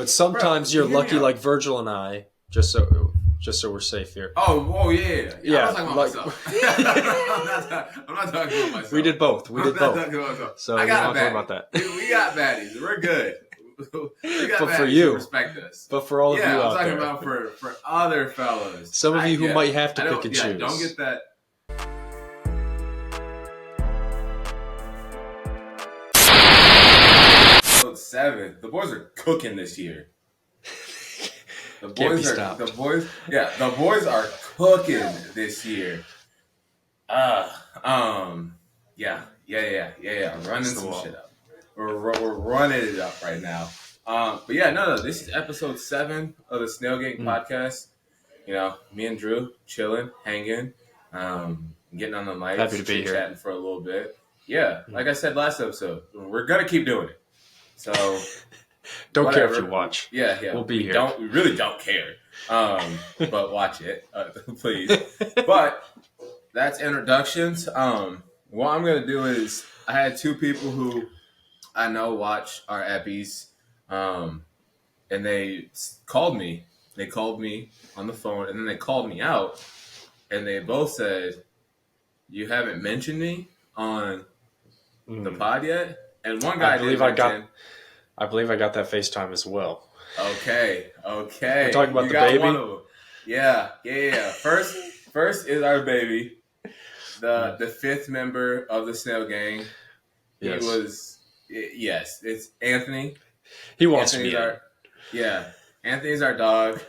But sometimes you're lucky, like Virgil and I. Just so we're safe here. Oh yeah. Yeah, I'm not talking about myself. I'm not talking about myself. We did both. I'm not talking about myself. So I got don't talk about that. We got baddies. We're good. We got But baddies for you, who respect us. But for all of you I'm out talking there, about for other fellas. some of you who might have to pick and choose. Don't get that. Episode 7. The boys are cooking this year. The boys are cooking this year. Running some shit up. We're running it up right now. But yeah, no. This is episode 7 of the Snail podcast. You know, me and Drew chilling, hanging, getting on the mic, happy to be here, chatting for a little bit. Yeah, like I said last episode, we're gonna keep doing it. So don't care if you watch. Yeah, we'll be here. We really don't care. But watch it, please. But that's introductions. What I'm gonna do is I had 2 people who I know watch our eppies, and they called me. They called me on the phone, and then they called me out, and they both said, "You haven't mentioned me on the pod yet." And one guy I believe I got that FaceTime as well. Okay. We're talking about the baby. One of them. Yeah. First is our baby, the 5th member of the Snail gang. Yes. It's Anthony. He wants me. Anthony's our dog.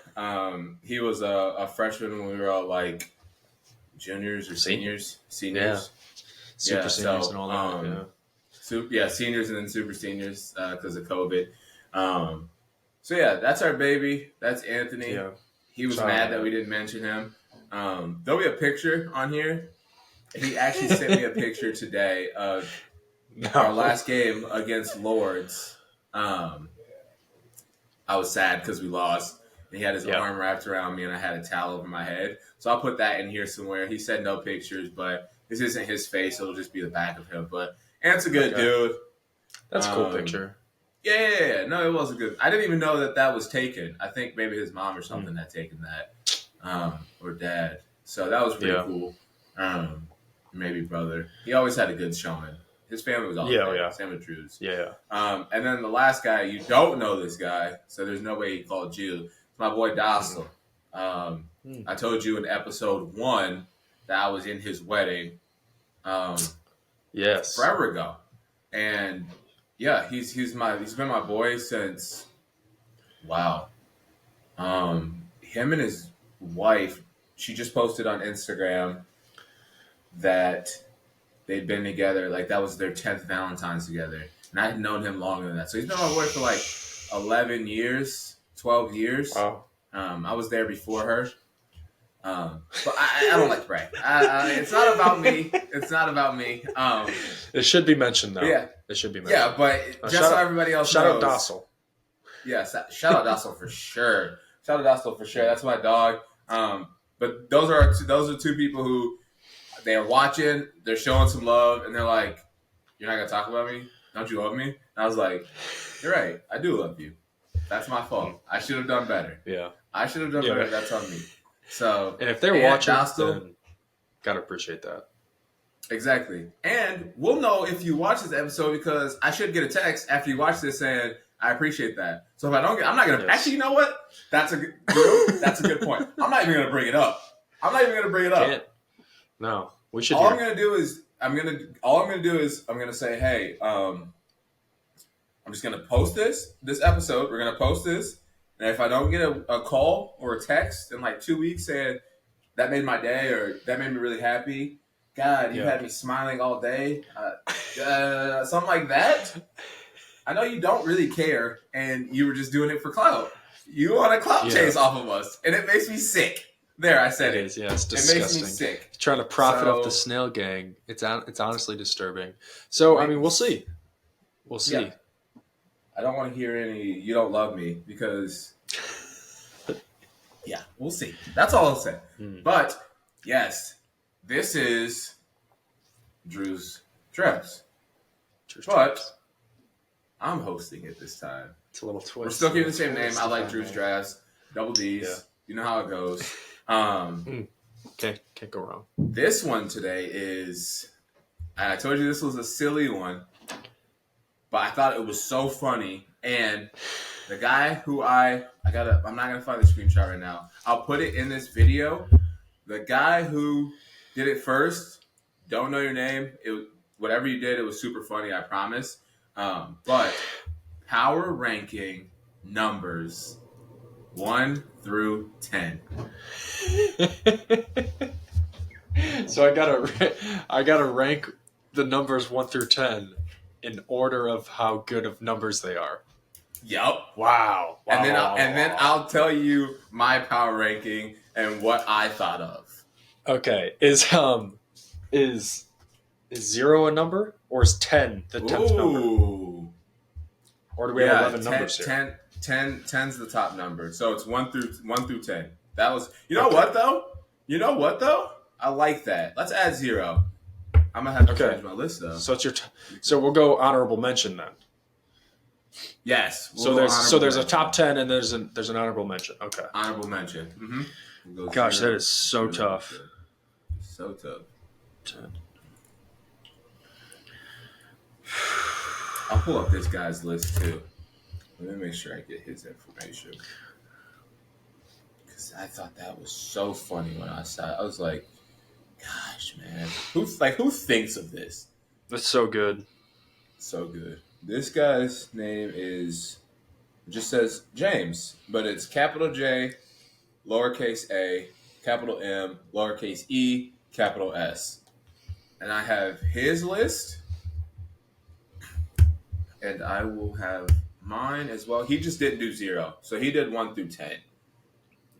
He was a freshman when we were all like juniors or seniors. Yeah. Super seniors and all that. Seniors and then super seniors because of COVID. So yeah, that's our baby. That's Anthony. Yeah. He was mad that we didn't mention him. There'll be a picture on here. He actually sent me a picture today of our last game against Lords. I was sad because we lost. And he had his arm wrapped around me, and I had a towel over my head. So I'll put that in here somewhere. He said no pictures, but this isn't his face. It'll just be the back of him. But Ant's a good dude. That's a cool picture. Yeah. No, it was a good. I didn't even know that was taken. I think maybe his mom or something had taken that, or dad. So that was really cool. Maybe brother. He always had a good showing. His family was all there. Same with Drew's. Yeah. And then the last guy, you don't know this guy, so there's no way he called you. It's my boy Dossel. I told you in episode 1 that I was in his wedding. Forever ago. And yeah, he's been my boy since him and his wife, she just posted on Instagram that they'd been together, like that was their 10th Valentine's together. And I had known him longer than that. So he's been my boy for like 11 years, 12 years. Wow. I was there before her. But I don't like to brag. It's not about me. It's not about me. It should be mentioned, though. Yeah. It should be mentioned. Yeah, but just so everybody else knows. Shout out Dossel. Yeah, shout out Dossel for sure. Shout out Dossel for sure. That's my dog. But those are 2 people who they're watching, they're showing some love, and they're like, "You're not gonna talk about me? Don't you love me?" And I was like, "You're right. I do love you. That's my fault. I should have done better. Yeah, I should have done better. That's on me." So, and if they're watching, then gotta appreciate that. Exactly. And we'll know if you watch this episode because I should get a text after you watch this saying, "I appreciate that." So if I don't I'm not gonna. Actually, you know what? That's a good point. I'm not even gonna bring it up. Can't. No, we should. I'm gonna do is I'm gonna say, "Hey, I'm just gonna post this episode. We're gonna post this, and if I don't get a call or a text in like 2 weeks saying that made my day or that made me really happy, God, you had me smiling all day, something like that. I know you don't really care, and you were just doing it for clout. You want a clout chase off of us, and it makes me sick." There, I said it. It is, yeah, it's disgusting. It makes me sick. Trying to profit off the Snail gang. It's honestly disturbing. So, I mean, we'll see. We'll see. Yeah. I don't want to hear any, "You don't love me," because, we'll see. That's all I'll say. But, yes, this is Drew's Trips. But I'm hosting it this time. It's a little twist. We're still keeping the same name. Twist I if like I Drew's may. Drafts. Double D's. Yeah. You know how it goes. Can't go wrong. This one today is, and I told you this was a silly one, but I thought it was so funny. And the guy who I'm not gonna find the screenshot right now. I'll put it in this video. The guy who did it first, don't know your name. Whatever you did, it was super funny. I promise. But power ranking numbers 1 through 10. So I gotta rank the numbers 1 through 10 in order of how good of numbers they are. Yep. Wow. And then I'll tell you my power ranking and what I thought of. Okay. Is 0 a number or is 10 the 10th number? Ooh. Or do we have 11 numbers here? 10's the top number. So it's 1 through 10. That was what though? I like that. Let's add 0. I'm gonna have to change my list though. So it's so we'll go honorable mention then. Yes. So there's a top 10 and there's an honorable mention. Okay. Honorable mention. Mm-hmm. Gosh, that is so tough. So tough. 10. I'll pull up this guy's list too. Let me make sure I get his information. Because I thought that was so funny when I saw it. I was like, gosh, man. Who thinks of this? That's so good. So good. This guy's name is, it just says James, but it's capital J, lowercase a, capital M, lowercase e, capital S. And I have his list, and I will have mine as well. He just didn't do 0, so he did 1 through 10.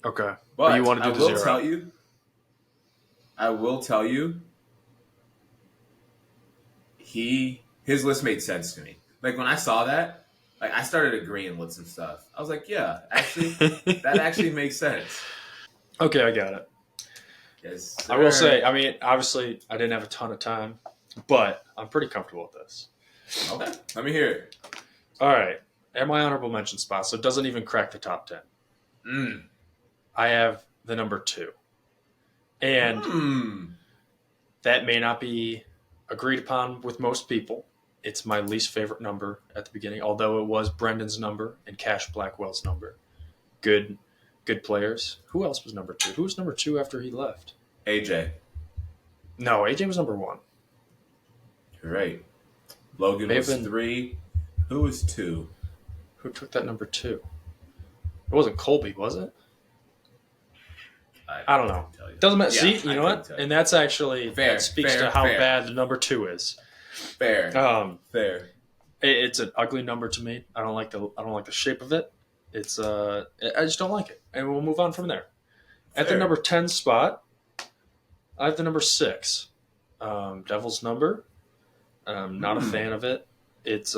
Okay, but you want to do the 0? I will tell you, his list made sense to me. Like when I saw that, like I started agreeing with some stuff. I was like, yeah, actually, that actually makes sense. Okay, I got it. Yes, I will say, I mean, obviously, I didn't have a ton of time, but I'm pretty comfortable with this. Okay, let me hear it. All right, at my honorable mention spot, so it doesn't even crack the top 10. I have the number 2. And that may not be agreed upon with most people. It's my least favorite number at the beginning, although it was Brendan's number and Cash Blackwell's number. Good players. Who else was number 2? Who was number 2 after he left? AJ. No, AJ was number 1. You're right. Logan was 3. Who was 2? Who took that number 2? It wasn't Colby, was it? I don't know. Doesn't matter. See, you know what? And that's actually that speaks to how bad the number 2 is. Fair. Fair. It's an ugly number to me. I don't like the shape of it. It's I just don't like it. And we'll move on from there. At the number 10 spot, I have the number 6. Devil's number. Not a fan of it. It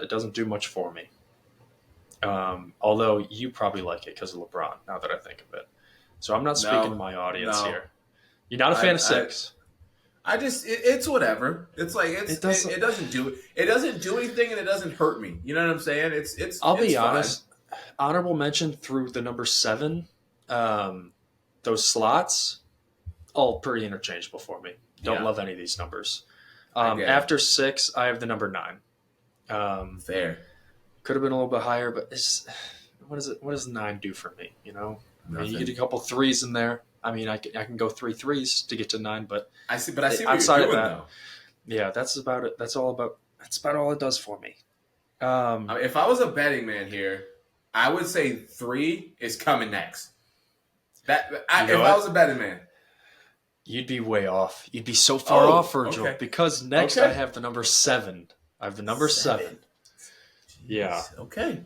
doesn't do much for me. Although you probably like it because of LeBron, now that I think of it. So I'm not speaking to my audience here. You're not a fan of 6. It's whatever. It's like it doesn't do anything and it doesn't hurt me. You know what I'm saying? I'll be honest. Honorable mention through the number 7. Those slots, all pretty interchangeable for me. Don't love any of these numbers. After 6, I have the number 9. Fair. Could have been a little bit higher, but what does 9 do for me? You know, I mean, you get a couple 3s in there. I mean, I can go 3 3s to get to 9, but I see what you're doing though. Yeah, that's about it. That's about all it does for me. If I was a betting man here, I would say 3 is coming next. I was a betting man, you'd be way off. You'd be so far off, Virgil, because next I have the number 7. I have the number 7. Yeah. Okay.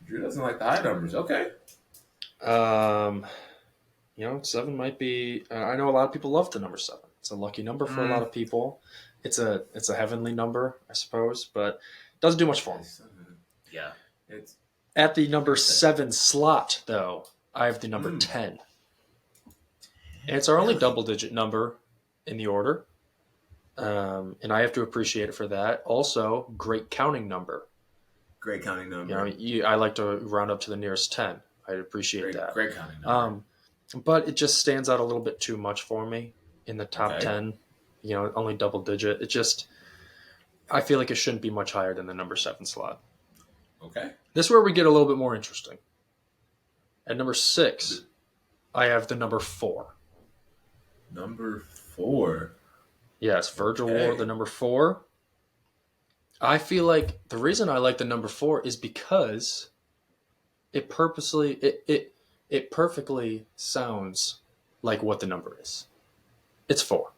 Drew doesn't like the high numbers. Okay. 7 might be. I know a lot of people love the number 7. It's a lucky number for a lot of people. It's a heavenly number, I suppose, but it doesn't do much for me. Yeah. It's at the number 7 slot, though. I have the number 10. And it's our only double-digit number in the order, and I have to appreciate it for that. Also, great counting number. Great counting number. I like to round up to the nearest 10. I'd appreciate that. Great counting number. But it just stands out a little bit too much for me in the top 10. Only double digit. I feel like it shouldn't be much higher than the number 7 slot. Okay. This is where we get a little bit more interesting. At number 6, I have the number 4. Number 4. Yes, Virgil wore the number 4. I feel like the reason I like the number 4 is because it perfectly sounds like what the number is. It's 4.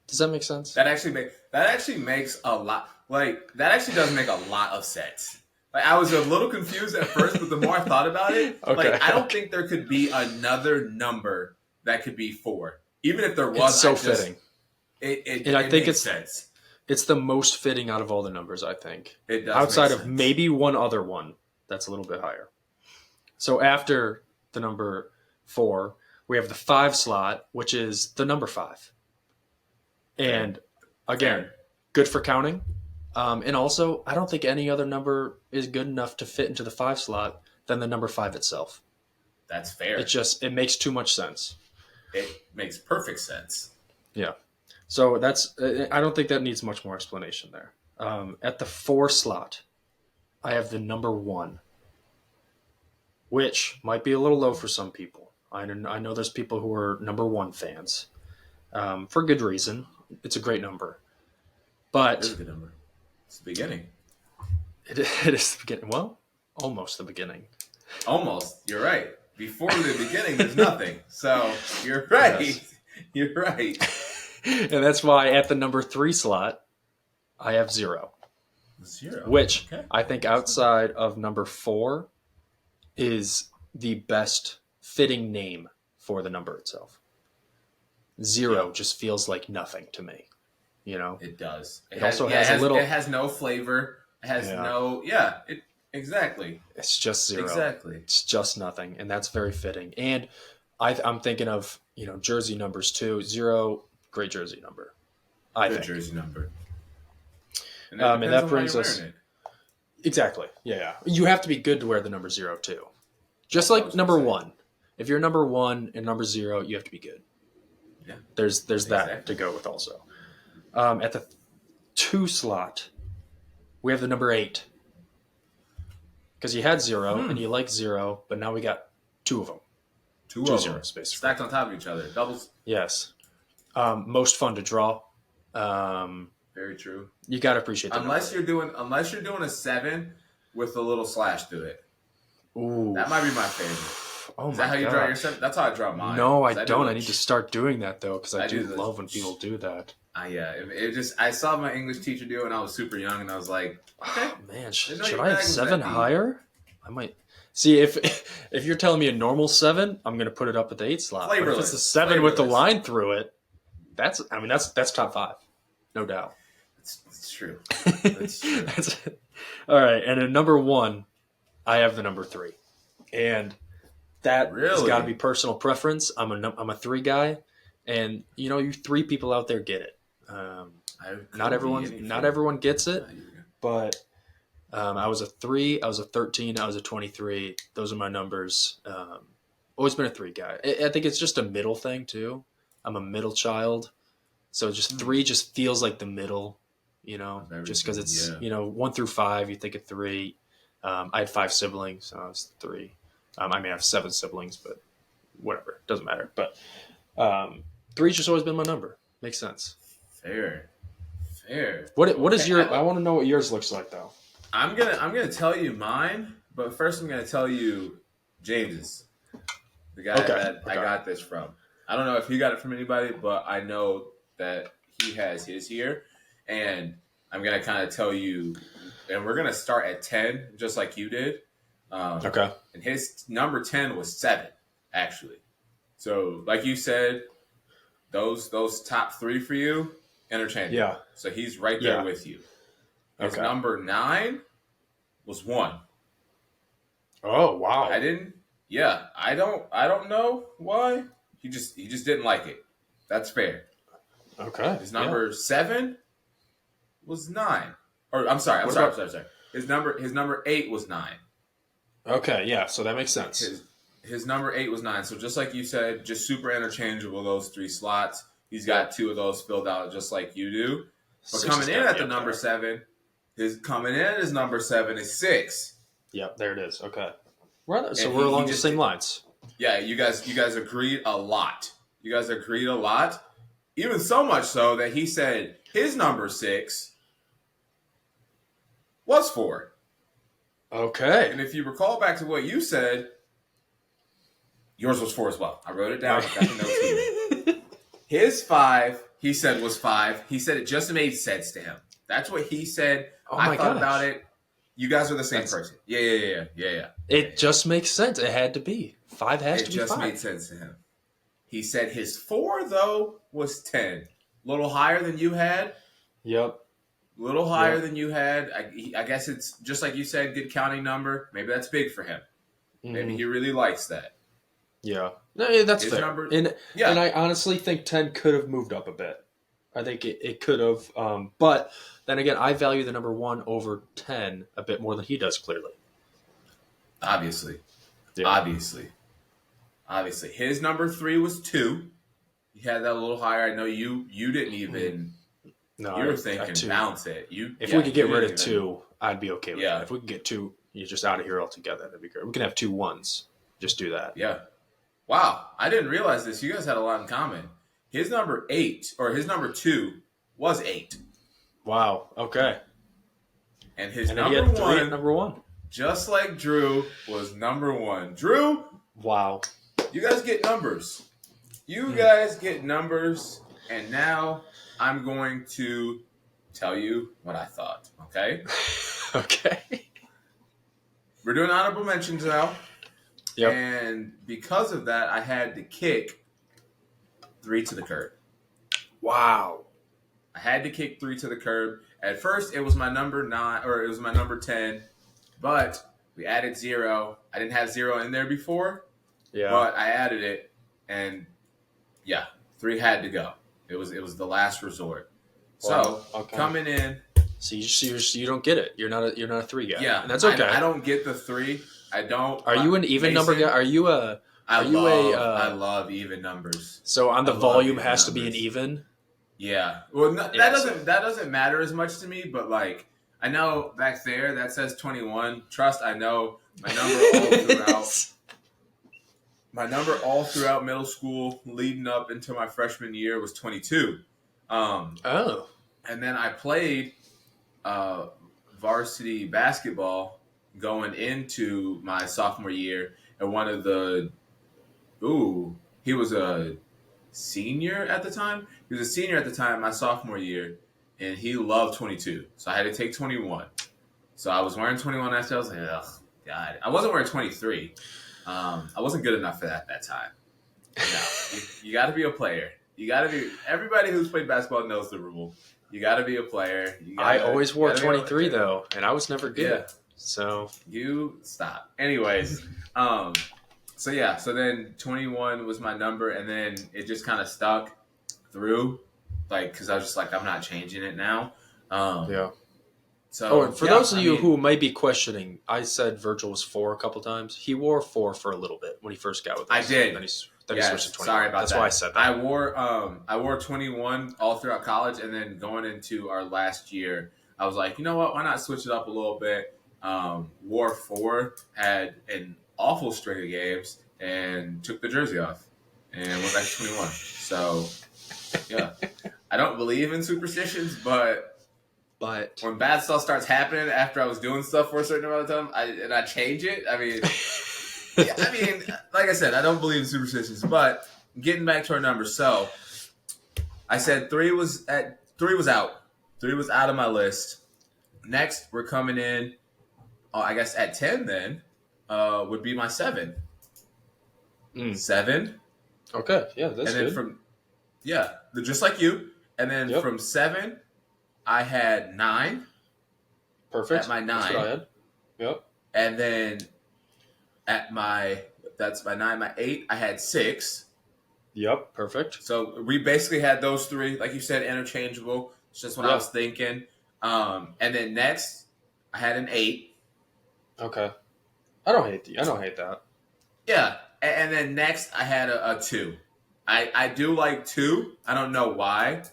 Does that make sense? That actually makes a lot. Like, that actually does make a lot of sense. Like, I was a little confused at first, but the more I thought about it, I don't think there could be another number that could be 4. Even if there was, it's so fitting. I think makes sense. It's the most fitting out of all the numbers, I think. It does. Outside of maybe one other one that's a little bit higher. So after the number 4, we have the 5 slot, which is the number 5. And again, good for counting. And also, I don't think any other number is good enough to fit into the 5 slot than the number 5 itself. That's fair. It makes too much sense. It makes perfect sense. Yeah. So I don't think that needs much more explanation there. At the 4 slot, I have the number 1, which might be a little low for some people. I know there's people who are number 1 fans, for good reason. It's a great number. But it is a good number. It's the beginning. It is the beginning. Well, almost the beginning. Almost. You're right. Before the beginning, there's nothing. So you're right. Yes. You're right. And that's why at the number 3 slot, I have 0. 0. Which I think outside of number 4 is the best fitting name for the number itself. 0 just feels like nothing to me. It does. It also has a little. It has no flavor. It has no. Yeah. Exactly. It's just 0. Exactly. It's just nothing, and that's very fitting. And I'm thinking of jersey numbers too. 0, great jersey number. Good jersey number. And that brings us. Exactly. Yeah. You have to be good to wear the number 0 too. Just like number 1. If you're number 1 and number 0, you have to be good. Yeah. There's that to go with also. At the 2 slot, we have the number 8. Because you had 0 and you like 0, but now we got 2 of them. 2 zeros, basically. Stacked on top of each other. Doubles. Yes. Most fun to draw. Very true. You got to appreciate that. Unless you're doing a 7 with a little slash to it. Ooh. That might be my favorite. Oh, is that how you draw your 7? That's how I draw mine. No, I don't. I need to start doing that though, because I do love when people do that. Yeah, I saw my English teacher do it when I was super young, and I was like, okay. Oh, man, should I have 7 higher? I might. See, if you're telling me a normal 7, I'm going to put it up at the 8 slot. But if it's a 7 with the line through it, that's top 5, no doubt. It's true. That's true. All right, and at number 1, I have the number 3, and that has got to be personal preference. I'm a 3 guy, and you 3 people out there get it. Not everyone gets it, but I was a 3, I was a 13, I was a 23. Those are my numbers. Always been a 3 guy. I think it's just a middle thing too. I'm a middle child, so just 3 just feels like the middle. Just because it's 1 through 5, you think of 3. I had 5 siblings, so I was 3. I have 7 siblings, but whatever, doesn't matter. But 3's just always been my number. Makes sense. Fair. What is your? I want to know what yours looks like though. I'm gonna tell you mine, but first I'm gonna tell you James's, the guy that I got this from. I don't know if he got it from anybody, but I know that he has his here, and I'm gonna kind of tell you, and we're gonna start at 10, just like you did. Okay. And his number 10 was 7, actually. So, like you said, those top 3 for you, interchangeable. Yeah. So he's right there with you. His number 9 was 1. Oh wow! I don't know why. He just didn't like it. That's fair. Okay. His number 7 was 9. Or I'm sorry. His number 8 was 9. Okay, yeah, so that makes sense. His number 8 was 9. So just like you said, just super interchangeable, those 3 slots. He's got 2 of those filled out just like you do. But coming in at the number 7, his number 7 is 6. Yep, there it is. Okay. So we're along the same lines. Yeah, you guys agreed a lot. You guys agreed a lot. Even so much so that he said his number 6 was 4. Okay. And if you recall back to what you said, yours was 4 as well. I wrote it down. Got the notes here. His 5, he said, was 5. He said it just made sense to him. That's what he said. I thought about it. You guys are the same person. Yeah. It just makes sense. It had to be. 5 has to be 5. It just made sense to him. He said his 4, though, was 10. A little higher than you had. Yep. A little higher than you had. I guess it's just like you said, good counting number. Maybe that's big for him. Mm-hmm. Maybe he really likes that. Yeah. No, that's fair. And I honestly think 10 could have moved up a bit. I think it could have. But then again, I value the number 1 over 10 a bit more than he does, clearly. Obviously. His number 3 was 2. He had that a little higher. I know you didn't even... No, you were thinking bounce it. If we could get rid of 2, I'd be okay with that. If we could get 2, you're just out of here altogether. That'd be great. We can have 2 1s. Just do that. Yeah. Wow. I didn't realize this. You guys had a lot in common. His number 8, or his number 2, was 8. Wow. Okay. And his number 1, number 1, just like Drew, was number 1. Drew. Wow. You guys get numbers. And now I'm going to tell you what I thought, okay? Okay. We're doing honorable mentions now. Yep. And because of that, I had to kick 3 to the curb. Wow. I had to kick 3 to the curb. At first, it was my number 9, or it was my number 10, but we added 0. I didn't have 0 in there before, but I added it, and 3 had to go. It was the last resort. Wow. So coming in, so you don't get it. You're not a 3 guy. Yeah, and that's okay. I don't get the 3. I don't. Are you an even number guy? Are you a? I love even numbers. So on the volume has to be an even. Yeah. Well, that doesn't matter as much to me, but like I know back there that says 21. Trust, I know my number all throughout middle school, leading up into my freshman year, was 22. And then I played varsity basketball going into my sophomore year, and one of he was a senior at the time. He was a senior at the time, my sophomore year, and he loved 22. So I had to take 21. So I was wearing 21 after. I was like, ugh, God. I wasn't wearing 23. I wasn't good enough for that at that time. No, you got to be a player. You got to be. Everybody who's played basketball knows the rule. You got to be a player. I always wore 23 though, and I was never good. Yeah. So you stop. Anyways, so then 21 was my number, and then it just kind of stuck through, like, because I was just like, I'm not changing it now. So for those of you who might be questioning, I said Virgil was 4 a couple times. He wore 4 for a little bit when he first got with us. I did. Then he switched to 21. Sorry about that. That's why I said that. I wore 21 all throughout college, and then going into our last year, I was like, you know what? Why not switch it up a little bit? Wore 4, had an awful string of games, and took the jersey off and went back to 21. So, yeah. I don't believe in superstitions, but when bad stuff starts happening after I was doing stuff for a certain amount of time, I change it. I mean, like I said, I don't believe in superstitions. But getting back to our numbers, so I said 3 was out. 3 was out of my list. Next, we're coming in. I guess at 10 then would be my 7. 7. Okay, yeah, that's and then good. Just like you. And then from 7, I had 9. Perfect. At my 9. That's what I had. Yep. And then that's my 9, my 8, I had 6. Yep, perfect. So we basically had those 3, like you said, interchangeable. It's just what I was thinking. And then next, I had an 8. Okay. I don't hate that. Yeah, and then next I had a 2. I do like 2. I don't know why.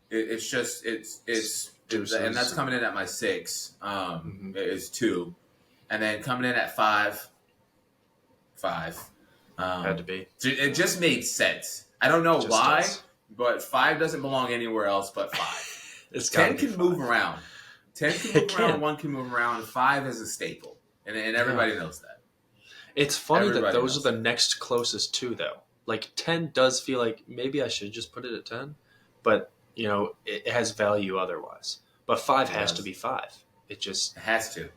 It's just and that's coming in at my 6. Is 2, and then coming in at 5. 5. Had to be. It just made sense. I don't know why, does. but 5 doesn't belong anywhere else but 5. It's 10 can 5. move around. 10 can move around. 1 can move around. 5 is a staple, and everybody knows that. It's funny Everybody that those knows are the next closest two, though. Like 10 does feel like maybe I should just put it at 10, but it has value otherwise. But 5 has to be 5. It just It has to.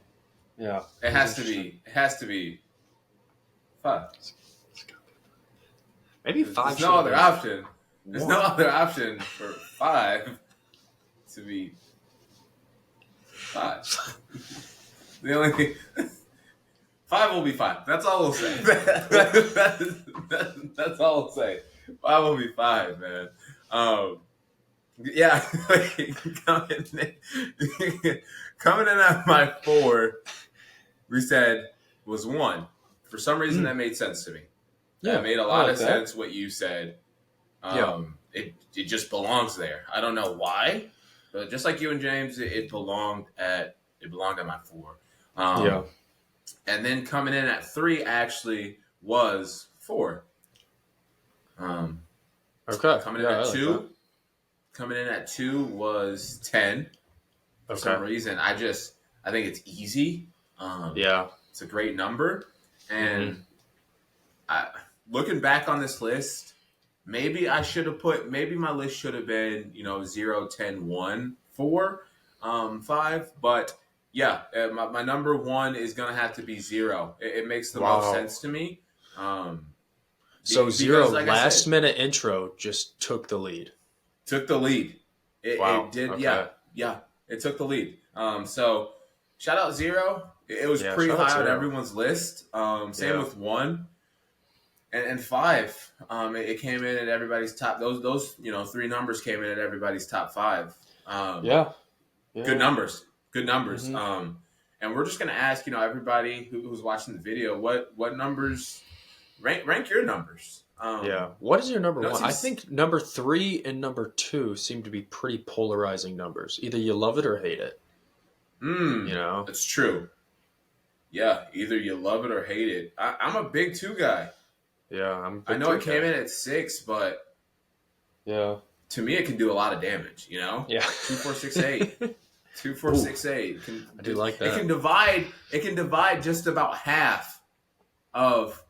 yeah. It has to be. It has to be 5. Maybe 5. There's no other option. There's no other option for 5 to be 5. The only thing. 5 will be fine. That's all we'll say. That's all we'll say. 5 will be fine, man. Yeah. Coming in at my 4, we said was 1. For some reason, that made sense to me. Yeah, that made a lot of sense. What you said. It just belongs there. I don't know why, but just like you and James, it belonged at my 4. Yeah. And then coming in at 3 actually was 4. Okay. Coming in at 2. Coming in at 2 was 10. For some reason, I think it's easy. It's a great number, and looking back on this list, maybe my list should have been 0, 10, 1, 4, 5, but. Yeah, my number 1 is going to have to be 0. It makes the most sense to me. So 0, like last minute intro just took the lead. Took the lead. It did, okay. Yeah. It took the lead. So shout out 0. It was pretty high on everyone's list. Same with 1. And 5. It came in at everybody's top. Those 3 numbers came in at everybody's top 5. Good numbers. Good numbers. And we're just going to ask, everybody who's watching the video, what numbers, rank your numbers. What is your number 1? I think number 3 and number 2 seem to be pretty polarizing numbers. Either you love it or hate it. That's true. Yeah. Either you love it or hate it. I'm a big 2 guy. Yeah. I know it came in at 6, but to me, it can do a lot of damage, Yeah. 2, 4, 6, 8. 2, 4, 6, 8. I do like that. It can divide just about half of,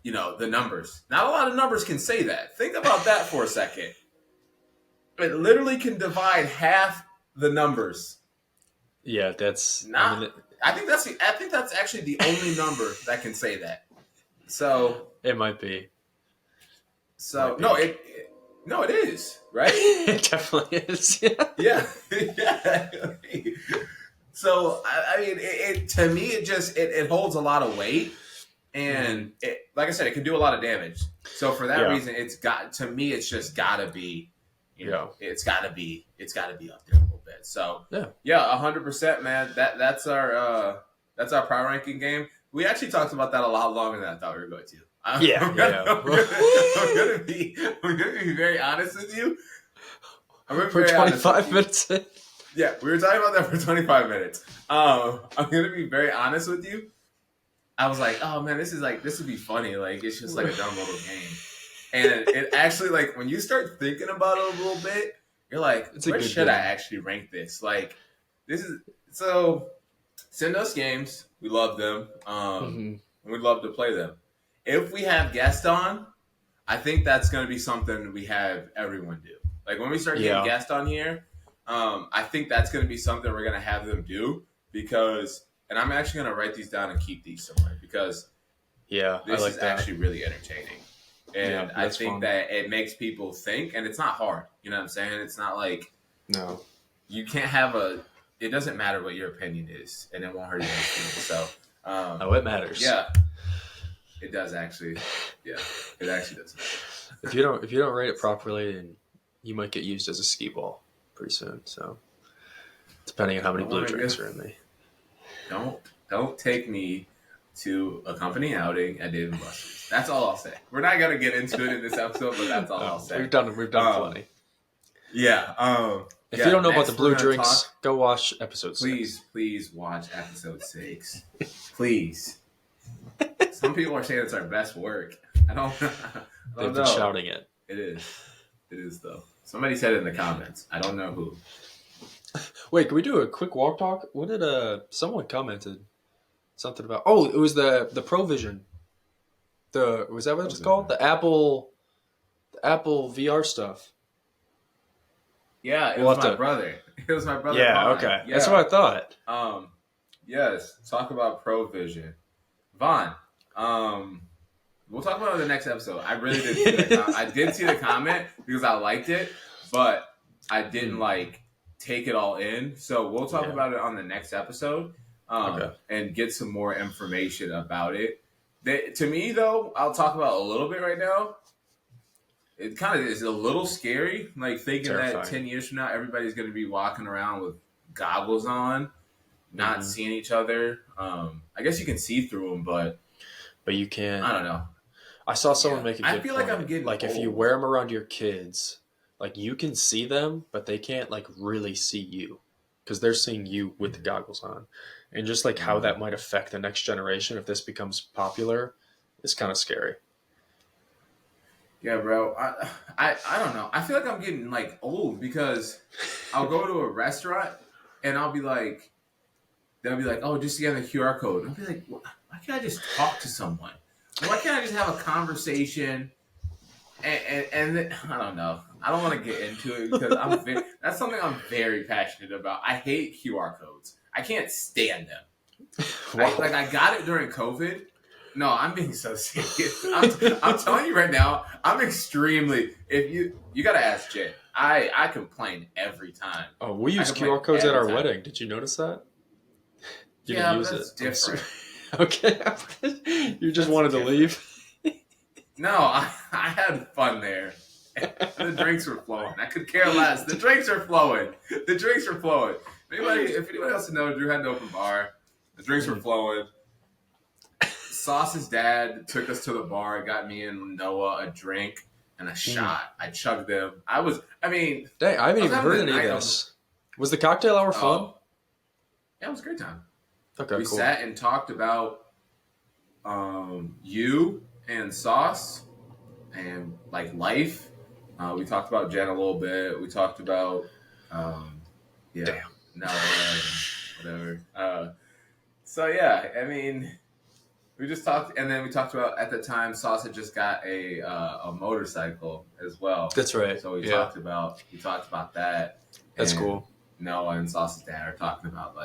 the numbers. Not a lot of numbers can say that. Think about that for a second. It literally can divide half the numbers. Yeah, that's not. I think that's actually the only number that can say that. So it might be. So no, it is, right? It definitely is. Yeah. So I mean, to me, it holds a lot of weight, and like I said, it can do a lot of damage. So for that reason, it's just gotta be, it's gotta be up there a little bit. So 100%, man. That's our power ranking game. We actually talked about that a lot longer than I thought we were going to. I'm gonna be very honest with you. For 25 minutes. Yeah, we were talking about that for 25 minutes. I'm gonna be very honest with you. I was like, oh man, this would be funny. Like, it's just like a dumb little game. And it actually, like, when you start thinking about it a little bit, you're like, where should I actually rank this? Like, so send us games. We love them. And we'd love to play them. If we have guests on, I think that's going to be something we have everyone do. Like, when we start getting guests on here, I think that's going to be something we're going to have them do because, and I'm actually going to write these down and keep these somewhere because this is actually really entertaining. And I think that it makes people think, and it's not hard. You know what I'm saying? It's not like, you can't have it doesn't matter what your opinion is, and it won't hurt your feelings. So, it matters. Yeah. It does actually. Yeah, it actually does. If you don't rate it properly, then you might get used as a skee ball pretty soon. So, depending on how many blue drinks are in me. don't take me to a company outing at Dave and Buster's. That's all I'll say. We're not gonna get into it in this episode, but that's all I'll say. We've done plenty. Yeah. If you don't know about the blue we're gonna drinks, go watch episode 6. Please watch episode 6. Please. Some people are saying it's our best work. I don't They've been know. shouting it. It is though. Somebody said it in the comments. I don't know who. Wait, can we do a quick walk talk? What did someone commented something about? Oh, it was the Provision. Was that what it's called? The Apple VR stuff. Yeah, it was my brother. It was my brother. Yeah, Vaughn. okay. Yeah. That's what I thought. Yes. Talk about Provision. Vaughn. We'll talk about it in the next episode. I really did see that. I did see the comment because I liked it, but I didn't take it all in. So we'll talk about it on the next episode and get some more information about it. To me, though, I'll talk about a little bit right now. It kind of is a little scary, thinking Terrifying. that 10 years from now, everybody's going to be walking around with goggles on, not seeing each other. I guess you can see through them, but you can't. I don't know. I saw someone make a good I feel point. like I'm getting if you old. wear them around your kids, you can see them, but they can't really see you because they're seeing you with the goggles on, and just how that might affect the next generation if this becomes popular is kind of scary. Yeah, bro. I don't know. I feel like I'm getting old because I'll go to a restaurant and I'll be like, they'll be like, oh, just scan the QR code. And I'll be like, why can't I just talk to someone? Why can't I just have a conversation? And then, I don't know. I don't want to get into it because that's something I'm very passionate about. I hate QR codes. I can't stand them. Wow. I got it during COVID. No, I'm being so serious. I'm telling you right now, I'm extremely. If you gotta ask Jay. I complain every time. Oh, we use complain QR codes at our every time. wedding. Did you notice that? You Yeah, didn't but use that's it. different. Okay. You just That's wanted to different. leave? No, I had fun there. The drinks were flowing. I could care less. The drinks are flowing. The drinks are flowing. If anybody else knows, Drew had an open bar. The drinks were flowing. Sauce's dad took us to the bar, got me and Noah a drink and a shot. I chugged them. Dang, I haven't I was even having heard a any night of this. Was the cocktail hour fun? Yeah, it was a great time. Okay, We cool. sat and talked about you and Sauce and life. We talked about Jen a little bit. We talked about Damn. Noah and whatever. So yeah, I mean, we just talked, and then we talked about at the time Sauce had just got a motorcycle as well. That's right. So we Yeah. talked about that. That's and cool. Noah and Sauce's dad are talking about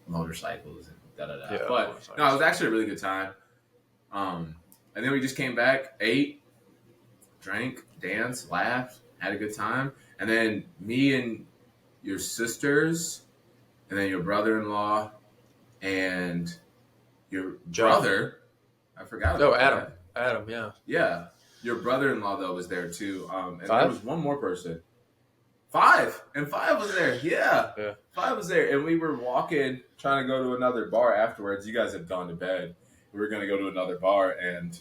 motorcycles and da da da. Yeah, But motorcycles. no, it was actually a really good time. And then we just came back, ate, drank, danced, laughed, had a good time, and then me and your sisters, and then your brother-in-law, and your brother. I forgot. Oh, about Adam. that. Adam, yeah. Yeah, your brother-in-law though was there too. And there 5? was one more person. 5 was there. Yeah. 5 was there, and we were walking, trying to go to another bar afterwards. You guys had gone to bed. We were going to go to another bar, and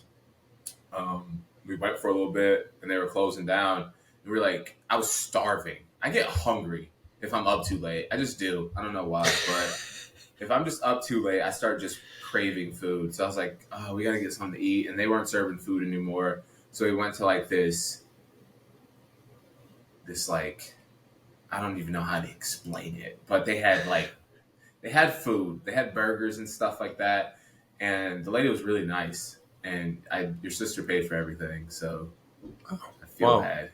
we went for a little bit, and they were closing down. And we were I was starving. I get hungry if I'm up too late. I just do. I don't know why, but if I'm just up too late, I start just craving food. So I was like, oh, we got to get something to eat, and they weren't serving food anymore. So we went to this I don't even know how to explain it, but they had food, they had burgers and stuff like that, and the lady was really nice, and your sister paid for everything, so I feel bad,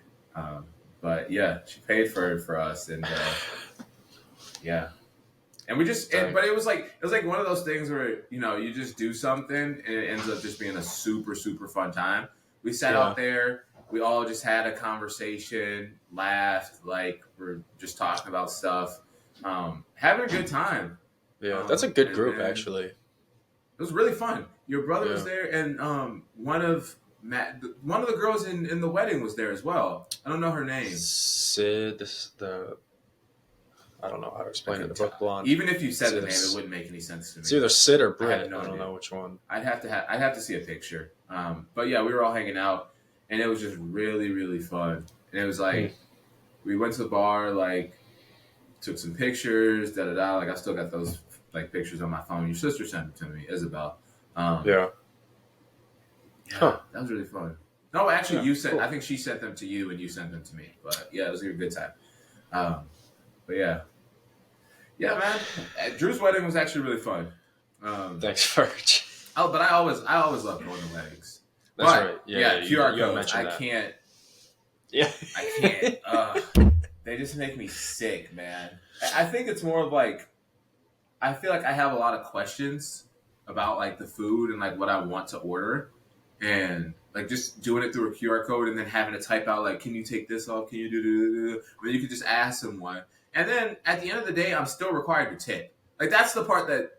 but yeah, she paid for us, and yeah, and we just, but it was one of those things where you just do something and it ends up just being a super super fun time. We sat out there. We all just had a conversation, laughed, we're just talking about stuff, having a good time. Yeah, that's a good group, and actually. It was really fun. Your brother was there, and one of the girls in the wedding was there as well. I don't know her name. Sid, I don't know how to explain it. couldn't They're both tell. blonde. Even if you said the It's name, either- it wouldn't make any sense to me. It's either Sid or I have Britt. no I don't idea. know which one. I'd have to see a picture. But yeah, we were all hanging out, and it was just really, really fun. And it was like we went to the bar, like took some pictures, da da da. Like I still got those like pictures on my phone. Your sister sent them to me, Isabel. Yeah. Huh. That was really fun. No, actually, Yeah, you sent. cool. I think she sent them to you, and you sent them to me. But yeah, it was a good time. But yeah, man. Drew's wedding was actually really fun. Thanks, Verge. But I always love going to weddings. That's But, right. Yeah, QR you codes. mentioned I that. can't. Yeah. I can't. They just make me sick, man. I think it's more of like, I feel like I have a lot of questions about like the food and like what I want to order, and like just doing it through a QR code and then having to type out like, can you take this off? Can you do? I mean, you could just ask someone, and then at the end of the day, I'm still required to tip. Like that's the part that.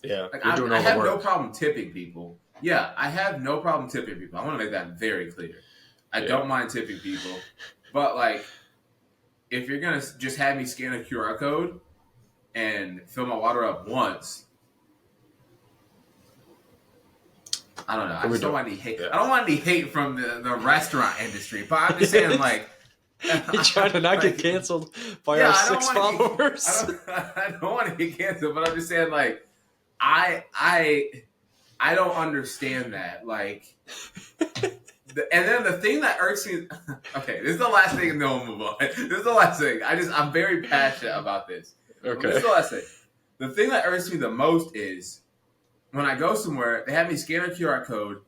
Yeah. Like, You're doing I all the have no work. problem tipping people. Yeah, I have no problem tipping people. I want to make that very clear. I don't mind tipping people. But, like, if you're going to just have me scan a QR code and fill my water up once, I don't know. I just don't want any hate. I don't want any hate from the restaurant industry. But I'm just saying, like, You trying to not get canceled by our 6 followers? I don't want to get canceled, but I'm just saying, like, I don't understand that. Like, and then the thing that irks me. Okay, this is the last thing, and then we'll move on. This is the last thing. I'm very passionate about this. Okay. This is the last thing. The thing that irks me the most is when I go somewhere, they have me scan a QR code.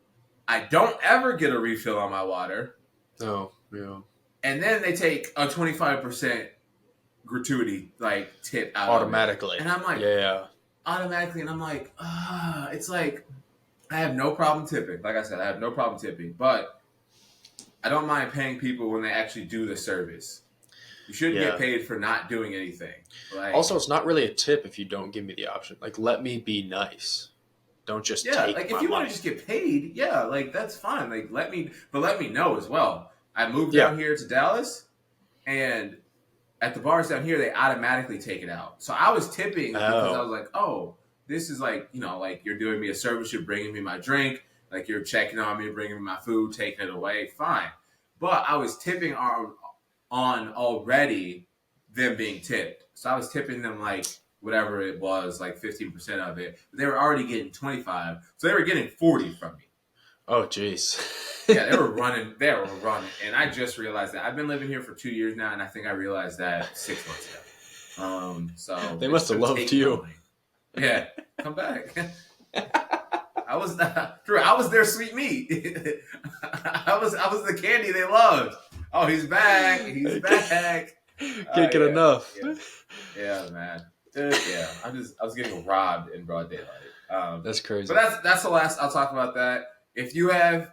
I don't ever get a refill on my water. Oh, yeah. And then they take a 25% gratuity like tip out Automatically. of it. And I'm like, yeah. Automatically, and I'm like, it's like I have no problem tipping. Like I said, I have no problem tipping, but I don't mind paying people when they actually do the service. You shouldn't get paid for not doing anything. Like, also, it's not really a tip if you don't give me the option. Like, let me be nice. Don't just take like my if you want money. to just get paid, like that's fine. Like let me know as well. I moved down here to Dallas, and at the bars down here, they automatically take it out. So I was tipping because I was like, oh, this is like, like you're doing me a service. You're bringing me my drink. Like you're checking on me, bringing me my food, taking it away. Fine. But I was tipping on already them being tipped. So I was tipping them like whatever it was, like 15% of it. But they were already getting 25. So they were getting 40 from me. Oh, jeez. Yeah, they were running. And I just realized that. I've been living here for 2 years now, and I think I realized that 6 months ago. So they must have loved you. Yeah, come back. I was their sweet meat. I was the candy they loved. Oh, he's back. He's back. Can't get enough. Yeah, man. Yeah, I was getting robbed in broad daylight. That's crazy. But that's the last. I'll talk about that. If you have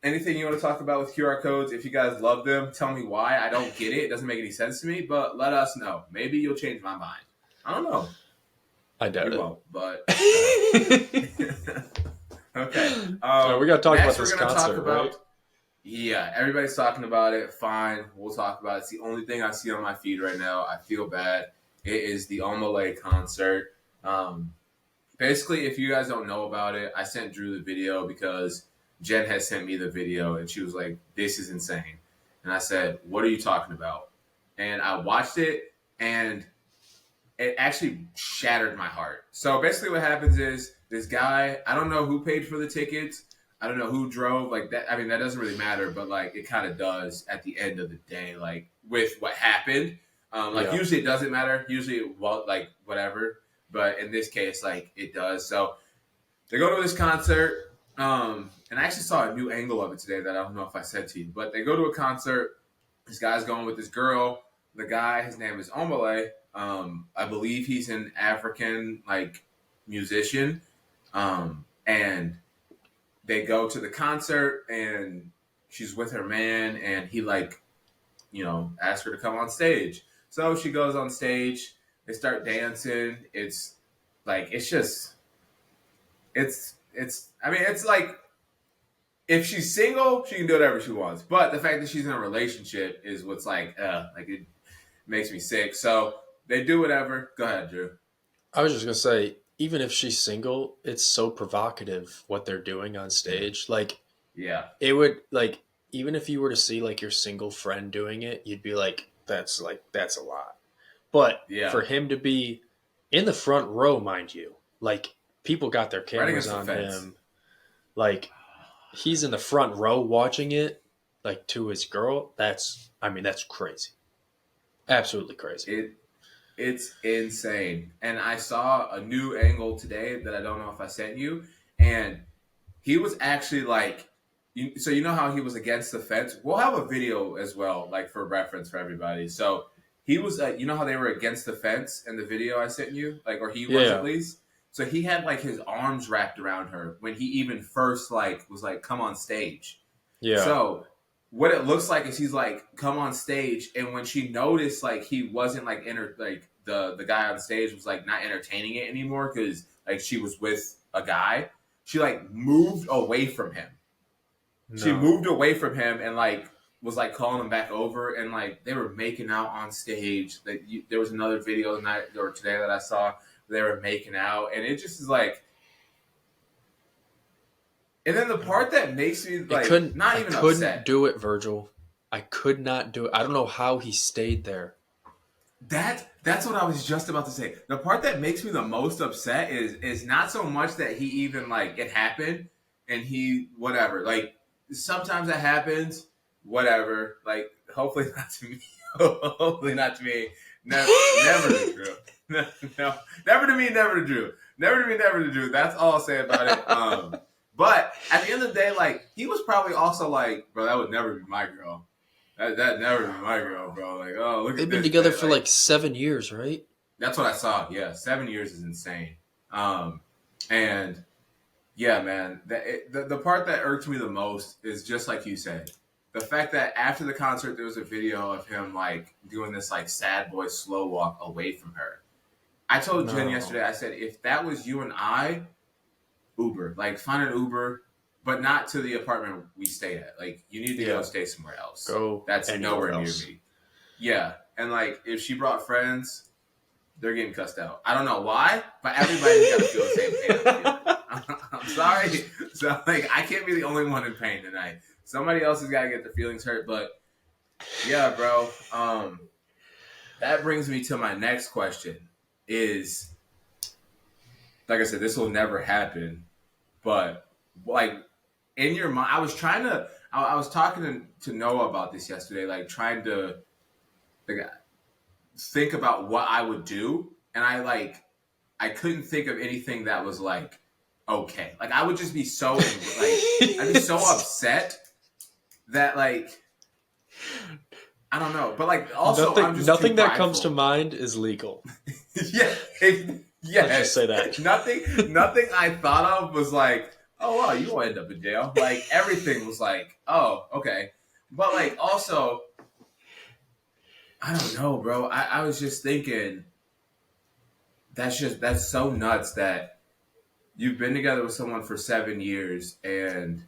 anything you want to talk about with QR codes, if you guys love them, tell me why. I don't get it. It doesn't make any sense to me, but let us know. Maybe you'll change my mind. I don't know. I doubt it. Won't, but okay. We got to talk about we're this gonna concert, talk about, right? Yeah, everybody's talking about it. Fine, we'll talk about it. It's the only thing I see on my feed right now. I feel bad. It is the Omah concert. Basically, if you guys don't know about it, I sent Drew the video because Jen has sent me the video, and she was like, "This is insane." And I said, "What are you talking about?" And I watched it, and it actually shattered my heart. So basically what happens is this guy, I don't know who paid for the tickets. I don't know who drove. Like that. I mean, that doesn't really matter, but like it kind of does at the end of the day, like with what happened. Usually it doesn't matter. Usually, like whatever. But in this case, like it does. So they go to this concert. And I actually saw a new angle of it today that I don't know if I said to you. But they go to a concert. This guy's going with this girl. The guy, his name is Omah. I believe he's an African musician. And they go to the concert, and she's with her man, and he asks her to come on stage. So she goes on stage. They start dancing. It's like if she's single, she can do whatever she wants. But the fact that she's in a relationship is what's it makes me sick. So They do whatever. Go ahead, Drew. I was just gonna say, even if she's single, it's so provocative what they're doing on stage. Like Yeah. it would like even if you were to see like your single friend doing it, you'd be like that's a lot. But Yeah. for him to be in the front row, mind you, like people got their Right cameras against the on fence. him, like he's in the front row watching it, like to his girl. That's crazy, absolutely crazy. It's insane. And I saw a new angle today that I don't know if I sent you, and he was actually like, so you know how he was against the fence. We'll have a video as well, like for reference for everybody. So he was, you know how they were against the fence in the video I sent you, like, or he was Yeah, at least. So he had like his arms wrapped around her when he even first like was like, come on stage. yeah, So what it looks like is he's like, come on stage, and when she noticed like he wasn't like like the guy on stage was like not entertaining it anymore because like she was with a guy, she like moved away from him. She no, moved away from him and like was like calling him back over, and like they were making out on stage. Like there was another video tonight or today that I saw. They were making out, and it just is like. And then the part that makes me like not I even couldn't upset. do it, Virgil. I could not do it. I don't know how he stayed there. That's what I was just about to say. The part that makes me the most upset is not so much that he even like it happened and he whatever. Like sometimes that happens, whatever. Like hopefully not to me. Hopefully not to me. Never to Drew. No, never to me, never to Drew. Never to me, never to Drew. That's all I'll say about it. But at the end of the day, like he was probably also like, bro, that would never be my girl. That never be my girl, bro. Like, oh, look They've at been this. together Man. for like 7 years, right? That's what I saw. Yeah, 7 years is insane. And yeah, man, the part that irked me the most is just like you said, the fact that after the concert there was a video of him like doing this like sad boy slow walk away from her. I told Jen yesterday. I said if that was you and I, Uber, like find an Uber. But not to the apartment we stay at. Like, you need to go stay somewhere else. Go That's nowhere else. near me. Yeah. And, like, if she brought friends, they're getting cussed out. I don't know why, but everybody's got to feel the same pain. I'm sorry. So, like, I can't be the only one in pain tonight. Somebody else has got to get their feelings hurt. But, yeah, bro. That brings me to my next question is, like I said, this will never happen. But, like, in your mind, I was talking to Noah about this yesterday, like trying to like, think about what I would do. And I couldn't think of anything that was like, okay. Like I would just be so, like, I'd be so upset that like, I don't know. But like also, nothing that comes to mind is legal. Yeah. Yes. Let's just say that. Nothing I thought of was like, oh, wow, you won't end up in jail. Like, everything was like, oh, okay. But, like, also, I don't know, bro. I was just thinking, that's so nuts that you've been together with someone for 7 years. And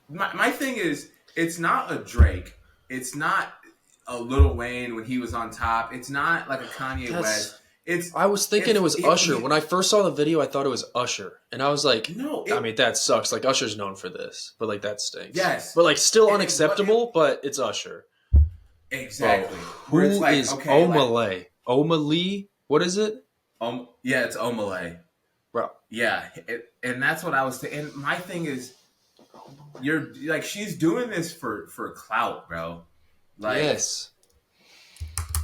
my thing is, it's not a Drake. It's not a Lil Wayne when he was on top. It's not like a Kanye West. I was thinking it was Usher. When I first saw the video, I thought it was Usher. And I was like, no, I mean, that sucks. Like, Usher's known for this. But, like, that stinks. Yes. But, like, still unacceptable, but it's Usher. Exactly. Who is Omah? Like, Omah Lee? What is it? Yeah, it's Omah. Bro. Yeah. And that's what I was thinking. And my thing is, you're, like, she's doing this for clout, bro. Like, yes.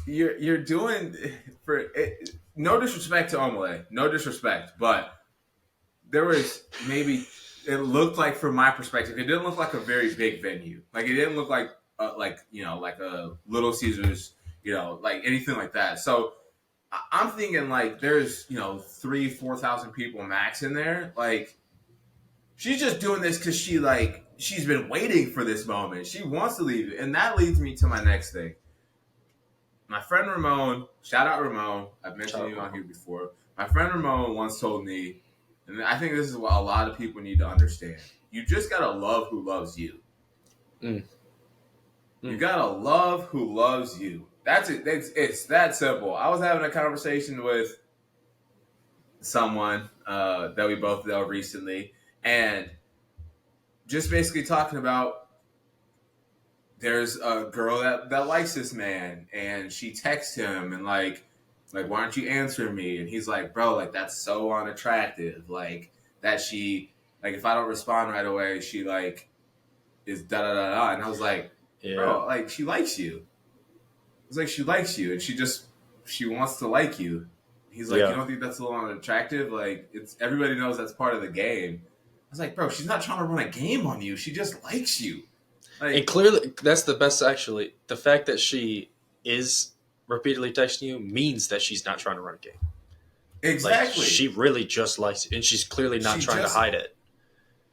You're doing for it, no disrespect to Omah, no disrespect, but there was maybe it looked like from my perspective, it didn't look like a very big venue. Like it didn't look like like a Little Caesars, like anything like that. So I'm thinking like there's 3,000-4,000 people max in there. Like she's just doing this because she's been waiting for this moment. She wants to leave it, and that leads me to my next thing. My friend Ramon, shout out Ramon. I've mentioned you on here before. My friend Ramon once told me, and I think this is what a lot of people need to understand. You just gotta love who loves you. You gotta love who loves you. That's it. It's that simple. I was having a conversation with someone that we both know recently, and just basically talking about there's a girl that likes this man, and she texts him and like why aren't you answering me? And he's like, bro, like that's so unattractive. Like that she like if I don't respond right away, she like is da da da da. And I was like, Yeah. bro, like she likes you. It's like she likes you, and she wants to like you. He's like, Yeah. you don't think that's a little unattractive? Like it's everybody knows that's part of the game. I was like, bro, she's not trying to run a game on you. She just likes you. And Like clearly, that's the best, actually. The fact that she is repeatedly texting you means that she's not trying to run a game. Like, exactly. she really just likes you, and she's clearly not trying to hide it.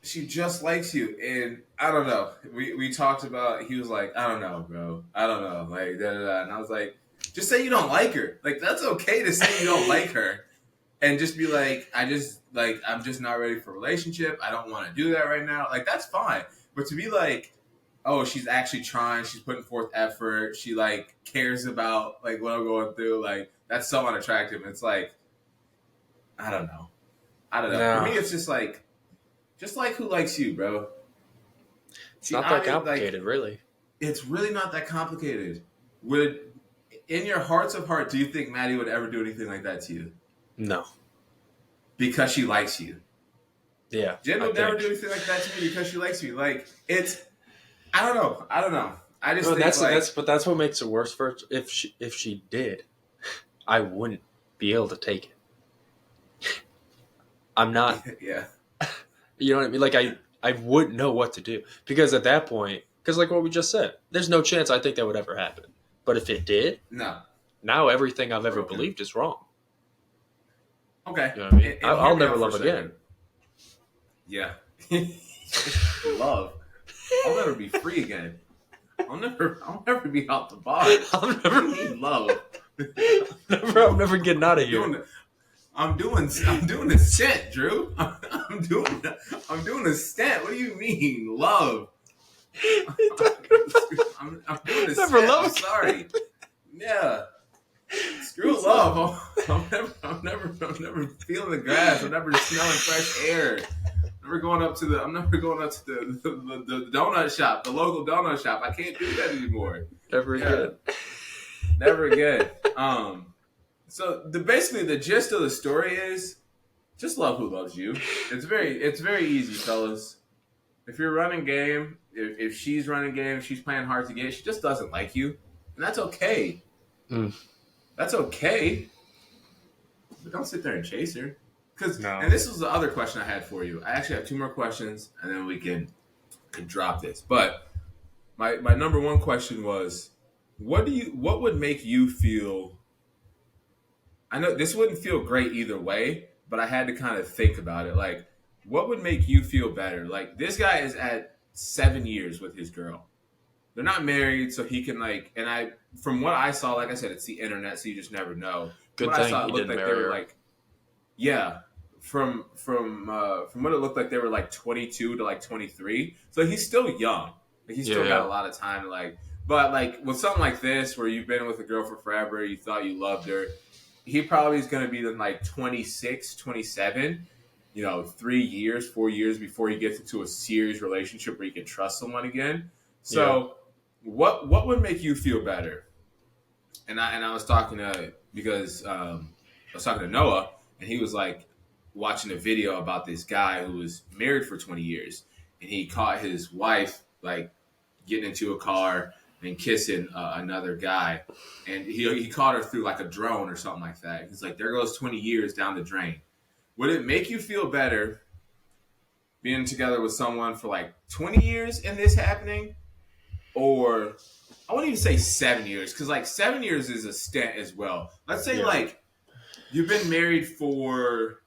She just likes you, and I don't know. We talked about. He was like, I don't know, bro. I don't know. Like da da da. And I was like, just say you don't like her. Like that's okay to say you don't like her, and just be like, I'm just not ready for a relationship. I don't want to do that right now. Like that's fine. But to be like, oh, she's actually trying. She's putting forth effort. She like cares about like what I'm going through. Like that's so unattractive. And it's like, I don't know. No. For me, it's just like who likes you, bro. It's not that complicated, like, really. It's really not that complicated. In your hearts of heart, do you think Maddie would ever do anything like that to you? No. Because she likes you. Yeah. Jen would never do anything like that to me because she likes you. Like it's, I don't know. I just think that's what makes it worse for her. If she did, I wouldn't be able to take it. I'm not. Yeah. You know what I mean? Like I wouldn't know what to do because at that point, because like what we just said, there's no chance I think that would ever happen. But if it did, no. Now everything I've ever believed is wrong. Okay. You know what I mean? I'll never love again. Yeah. Love. I'll never be free again. I'll never be out the bar. I'll never need love. I'm never getting out of here. I'm doing a stint, Drew. I'm doing a stint. What do you mean, love? I'm doing a stint. I'm sorry. Yeah. Screw love. I'm never feeling the grass. I'm never smelling fresh air. I'm never going up to the donut shop, the local donut shop. I can't do that anymore. Never again. Never again. So basically the gist of the story is just love who loves you. It's very easy, fellas. If you're running game, if she's running game, if she's playing hard to get, she just doesn't like you. And that's okay. That's okay. But don't sit there and chase her. And this was the other question I had for you. I actually have two more questions, and then we can drop this. But my number one question was, what would make you feel? I know this wouldn't feel great either way, but I had to kind of think about it. Like, what would make you feel better? Like, this guy is at 7 years with his girl. They're not married, so he can from what I saw, like I said, it's the internet, so you just never know. Good thing he didn't marry her. Yeah. From what it looked like, they were like 22 to like 23. So he's still young. Like, he's still got a lot of time to but like with something like this where you've been with a girl for forever, you thought you loved her, he probably is going to be like 26, 27, 3 years, 4 years before he gets into a serious relationship where he can trust someone again. So what would make you feel better? And I was talking to Noah, and he was like watching a video about this guy who was married for 20 years, and he caught his wife like getting into a car and kissing another guy, and he caught her through like a drone or something like that. He's like, there goes 20 years down the drain. Would it make you feel better being together with someone for like 20 years and this happening? Or I wouldn't even say 7 years, because like 7 years is a stint as well. Let's say like you've been married for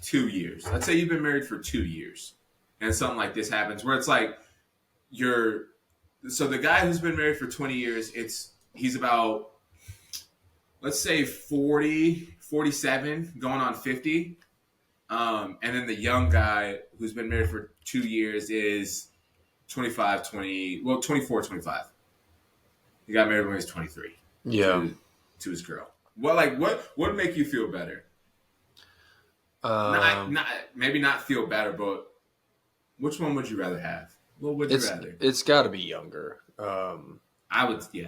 2 years. Let's say you've been married for 2 years and something like this happens where it's like so the guy who's been married for 20 years, he's about, let's say 40, 47, going on 50. And then the young guy who's been married for 2 years is 24, 25. He got married when he was 23 Yeah. to his girl. What would make you feel better? Um, Not maybe not feel better, but which one would you rather have? What would you it's rather? it's got to be younger. I would, yeah.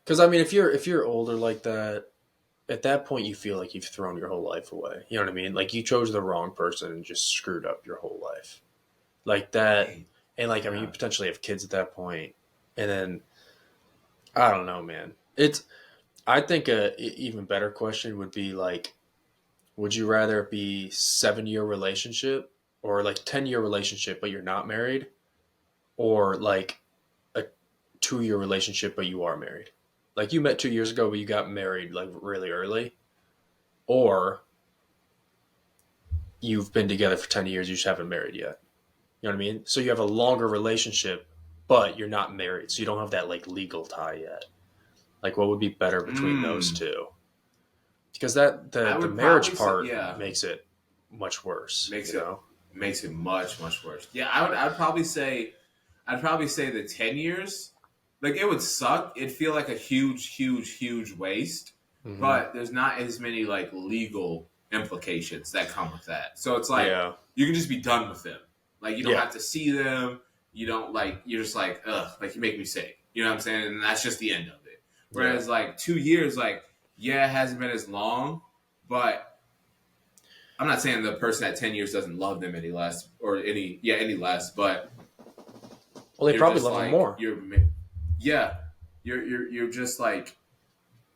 Because I mean, if you're older like that, at that point you feel like you've thrown your whole life away. You know what I mean? Like you chose the wrong person and just screwed up your whole life. Like that, Right. and like I mean, you Yeah. potentially have kids at that point, and then I don't know, man. It's I think a even better question would be like, would you rather it be 7 year relationship or like 10 year relationship but you're not married, or like a 2 year relationship but you are married? Like you met 2 years ago but you got married like really early, or you've been together for 10 years, you just haven't married yet. You know what I mean? So you have a longer relationship, but you're not married, so you don't have that like legal tie yet. Like, what would be better between those Mm, two? Because that I the would marriage probably say, part yeah, makes it much worse. makes You it know? makes it much worse. Yeah, I'd probably say the 10 years. Like it would suck. It'd feel like a huge waste. Mm-hmm. But there's not as many like legal implications that come with that. So it's like Yeah. you can just be done with them. Like you don't Yeah. have to see them. You don't like you're just like, ugh, like you make me sick. You know what I'm saying? And that's just the end of it. Yeah. Whereas like 2 years, like, yeah, it hasn't been as long, but I'm not saying the person at 10 years doesn't love them any less or any less, but Well, they you're probably just love him like more. yeah, you're just like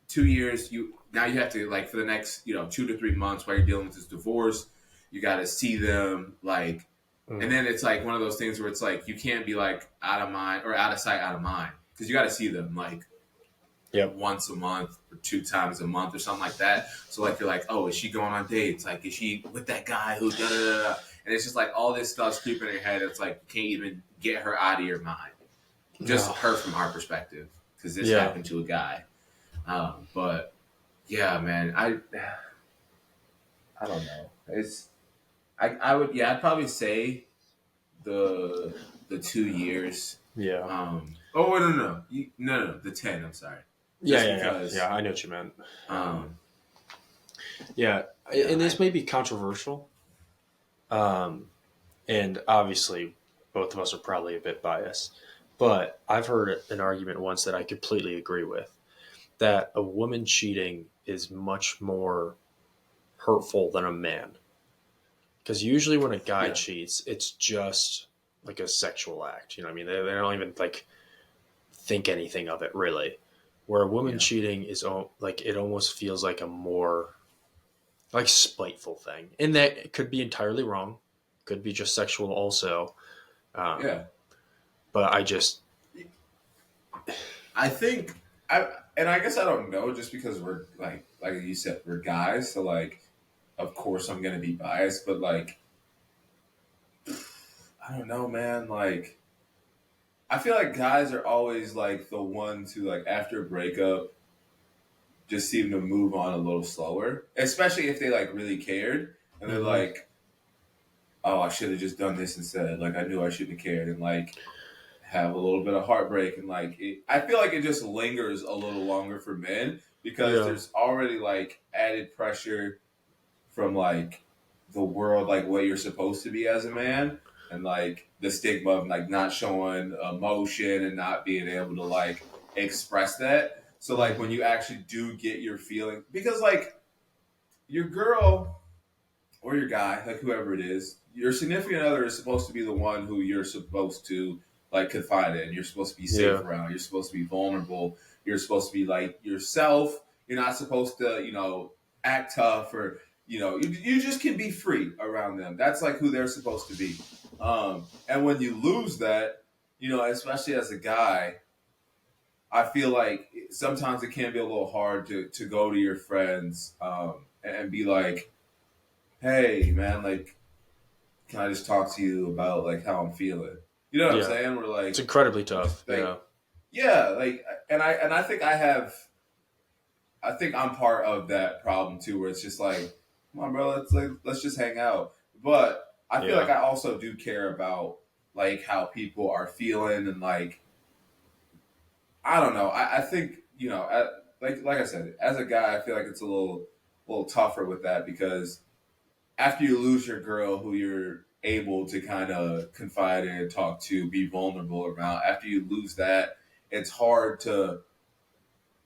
2 years. You now you have to like for the next 2 to 3 months while you're dealing with this divorce, you got to see them like, and Mm. then it's like one of those things where it's like you can't be like out of mind or out of sight, out of mind because you got to see them like Yep. once a month or 2 times a month or something like that. So like you're like, oh, is she going on dates? Like, is she with that guy who da da da da? And it's just like all this stuff's creeping in your head. It's like you can't even get her out of your mind. Just No. her from our perspective, because this Yeah. happened to a guy. But yeah, man, I don't know. I would I'd probably say the 2 years. Yeah. Oh wait, no, the 10. I'm sorry, Yeah. just Yeah. Yeah. because. Yeah. I know what you meant. Um, Yeah. yeah, And this may be controversial. Um, and obviously, both of us are probably a bit biased. But I've heard an argument once that I completely agree with, that a woman cheating is much more hurtful than a man. Because usually when a guy yeah, cheats, it's just like a sexual act. You know what I mean? They don't even like think anything of it really. Where a woman yeah, cheating is like it almost feels like a more like spiteful thing, and that could be entirely wrong. Could be just sexual also. Um, yeah. but I just I think and I guess I don't know, just because we're like you said, we're guys, so like, of course I'm gonna be biased, but like, I don't know, man. Like, I feel like guys are always like the ones who like after a breakup just seem to move on a little slower, especially if they like really cared and they're mhm. like, oh, I should have just done this instead. Like I knew I shouldn't have cared, and like have a little bit of heartbreak, and like I feel like it just lingers a little longer for men because Yeah, there's already like added pressure from like the world, like what you're supposed to be as a man, and like the stigma of like not showing emotion and not being able to like express that. So like when hmm, you actually do get your feeling, because like your girl or your guy, like whoever it is, your significant other is supposed to be the one who you're supposed to like confide in. You're supposed to be safe yeah, around. You're supposed to be vulnerable. You're supposed to be like yourself. You're not supposed to, act tough or, you just can be free around them. That's like who they're supposed to be. And when you lose that, especially as a guy, I feel like sometimes it can be a little hard to go to your friends and be like, hey, man, like, can I just talk to you about like how I'm feeling? You know what I'm yeah. saying? We're It's like, incredibly just tough. like, Yeah, yeah, like, and I think I think I'm part of that problem too, where it's just like, come on, bro, let's just hang out. But I feel like yeah, I also do care about like how people are feeling and like I don't know. I think like I said, as a guy, I feel like it's a little tougher with that because after you lose your girl, who you're able to kind of confide in, talk to, be vulnerable around, after you lose that, it's hard to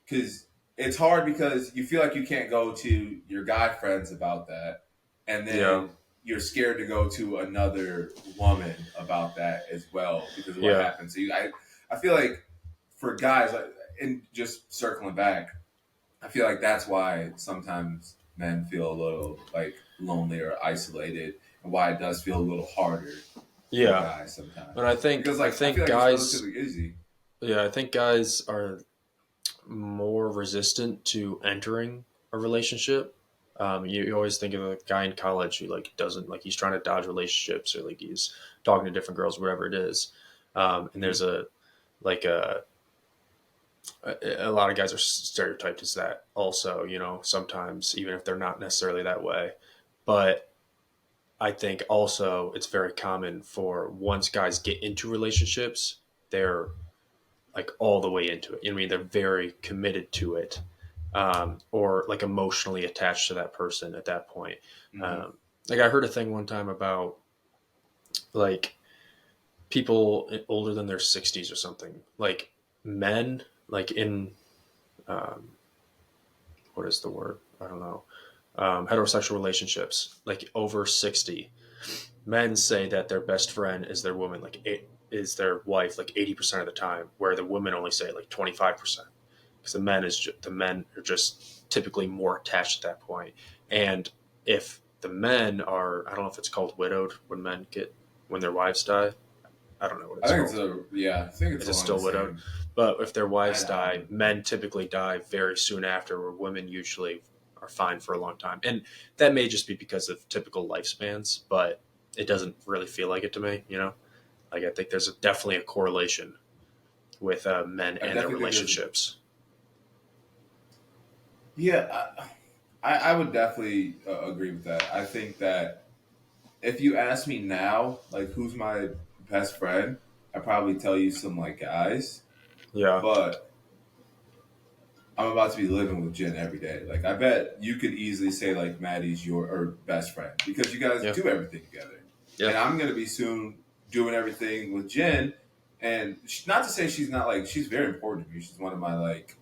because it's hard because you feel like you can't go to your guy friends about that, and Yeah, then you're scared to go to another woman about that as well because of what yeah, happened. So I feel like for guys, and just circling back, I feel like that's why sometimes men feel a little like lonely or isolated, and why it does feel a little harder for yeah. guys sometimes But I because think I like I feel think like it's guys, relatively easy. yeah, I think guys are more resistant to entering a relationship. You always think of a guy in college who like doesn't like he's trying to dodge relationships or like he's talking to different girls, whatever it is. And Mm-hmm. there's like a lot of guys are stereotyped as that also, sometimes even if they're not necessarily that way. But I think also it's very common for once guys get into relationships, they're like all the way into it. You know what I mean? They're very committed to it, or like emotionally attached to that person at that point. Mm-hmm. Um, like I heard a thing one time about like people older than their 60s or something, like men, like in um, what is the word? I don't know. Heterosexual relationships, like over 60, men say that their best friend is their woman, like it is their wife, like 80% of the time, where the women only say like 25%. Because the men are just typically more attached at that point. And if the men are, I don't know if it's called widowed when their wives die. I don't know what I it's think it's called. a yeah. I think it's Is it along the still widowed? same. But if their I wives die, don't. men typically die very soon after, where women usually are fine for a long time. And that may just be because of typical lifespans, but it doesn't really feel like it to me. Like I think there's definitely a correlation with men I and their definitely think there's. relationships. Yeah, I would definitely agree with that. I think that if you ask me now, like who's my best friend, I'd probably tell you some like guys, Yeah, but I'm about to be living with Jen every day. Like I bet you could easily say like Maddie's your or best friend because you guys yeah, do everything together, yeah, and I'm gonna be soon doing everything with Jen. And not to say she's not like she's very important to me. She's one of my like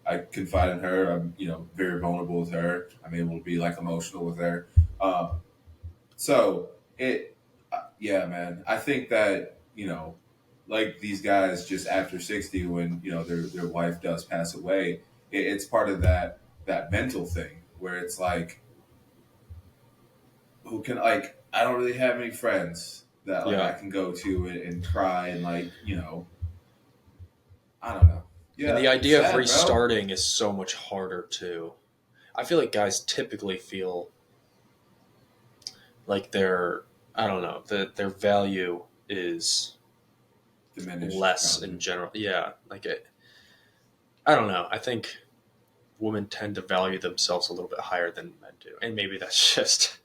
I confide in her. I'm very vulnerable with her. I'm able to be like emotional with her. Um, so yeah, man. I think that like these guys just after 60, when their wife does pass away, it's part of that mental thing where it's like, who can like I don't really have any friends that like yeah. I can go to and cry and like I don't know. And the Yeah, it's idea of sad, bro. restarting is so much harder too. I feel like guys typically feel like I don't know, that their value is Diminished, less probably. in general. Yeah, I don't know. I think women tend to value themselves a little bit higher than men do, and maybe that's just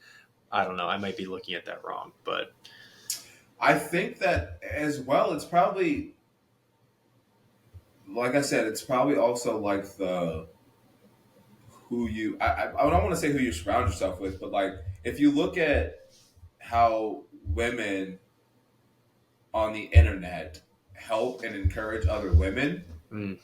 I don't know. I might be looking at that wrong, but I think that as well. It's probably like I said. It's probably also like the who you. I don't want to say who you surround yourself with, but like if you look at how women on the internet help and encourage other women, mm,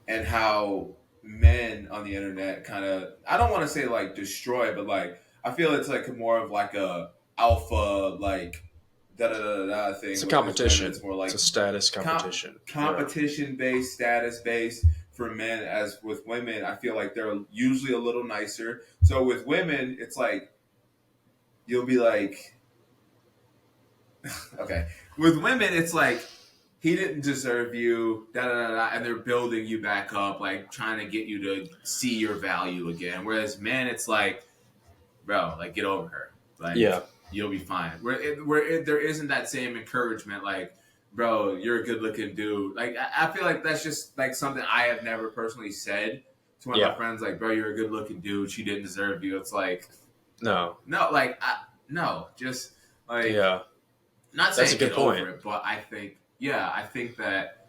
and how men on the internet kind of I don't want to say like destroy, but like I feel it's like more of like a alpha like da da da da it's thing. a Whereas women, competition. it's more It's a like status competition. Yeah, competition based, status based for men. As with women, I feel like they're usually a little nicer. So with women, it's like you'll be like, okay. With women, it's like he didn't deserve you, da da da da, and they're building you back up, like trying to get you to see your value again. Whereas men, it's like, bro, like get over her, like yeah, you'll be fine. There isn't that same encouragement, like, bro, you're a good looking dude. Like I feel like that's just like something I have never personally said to one of my yeah. friends, like, bro, you're a good looking dude. She didn't deserve you. It's like, No, no, like, no, just like yeah. not That's a saying good get over point. it, but I think, yeah, I think that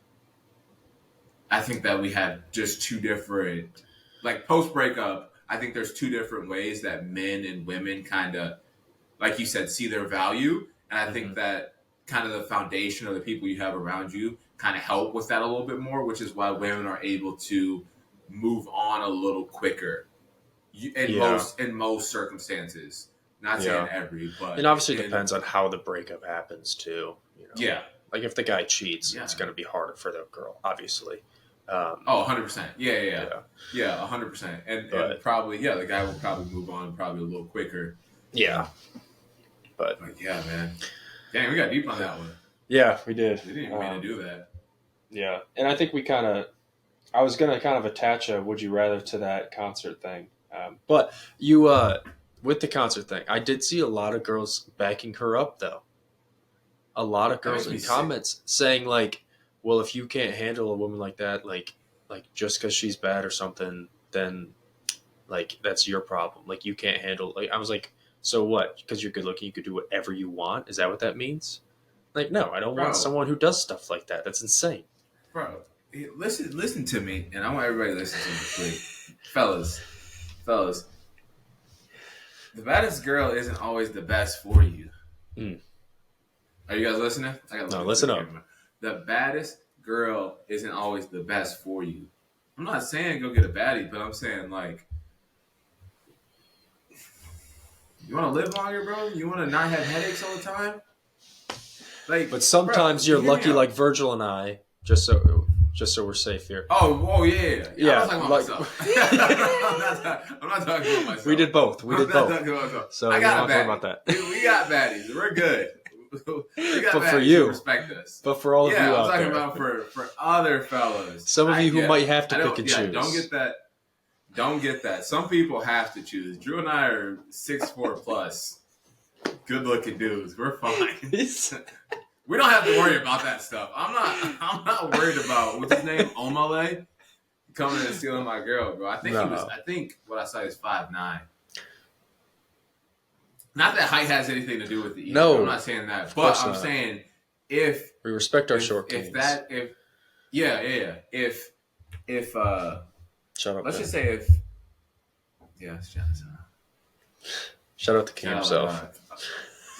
I think that we had just two different, like post breakup. I think there's two different ways that men and women kind of, like you said, see their value, and I Mm-hmm. think that kind of the foundation of the people you have around you kind of help with that a little bit more, which is why women are able to move on a little quicker Yeah. in most circumstances. Not saying Yeah. every, It but obviously in depends on how the breakup happens too. yeah, Like if the guy cheats, yeah. it's going to be harder for the girl, obviously. Um, Oh, 100%. Yeah, yeah, yeah. yeah. Yeah, 100%. And But probably, yeah, the guy will probably move on probably a little quicker. yeah. But But yeah, man. Dang, we got deep on that one. yeah, we did. We didn't even mean to do that. Yeah, and I think we kind of. I was gonna kind of attach a "Would you rather" to that concert thing, but you with the concert thing, I did see a lot of girls backing her up though. A lot of That girls makes me in sick. comments saying like, "Well, if you can't handle a woman like that, like just because she's bad or something, then like that's your problem. Like you can't handle." Like I was like, "So what? Because you're good looking, you could do whatever you want. Is that what that means?" Like, no, I don't want Bro, someone who does stuff like that. That's insane. bro. Listen to me, and I want everybody to listen to me, please. Fellas, the baddest girl isn't always the best for you. Mm. Are you guys listening? I gotta No, look listen at the up. camera. The baddest girl isn't always the best for you. I'm not saying go get a baddie, but I'm saying like you want to live longer, bro. You want to not have headaches all the time. Like, But bro, sometimes you're hear me lucky, out. like Virgil and I. Just so we're safe here. Oh, yeah. I'm not Yeah, talking about like myself. I'm not talking about myself. we did both. We I'm did not both. talking about myself. So I you don't got have a to worry baddie. about that. We got baddies. We're good. We got But for baddies you, who respect us. but for all of Yeah, you I'm out talking there, about for other fellas. some of you who might have to I pick don't. and Yeah, choose. don't get that. Don't get that. Some people have to choose. Drew and I are 6'4" plus, good looking dudes. We're fine. We don't have to worry about that stuff. I'm not worried about what's his name, Omah, coming in and stealing my girl, bro. I think he was. No. I think what I saw is 5'9". Not that height has anything to do with it. Either. No, I'm not saying that, of but course I'm not. saying if We respect our if short if kings. that if yeah yeah yeah if Shut up. let's Ben. just say if yeah Shout out the king shout out himself.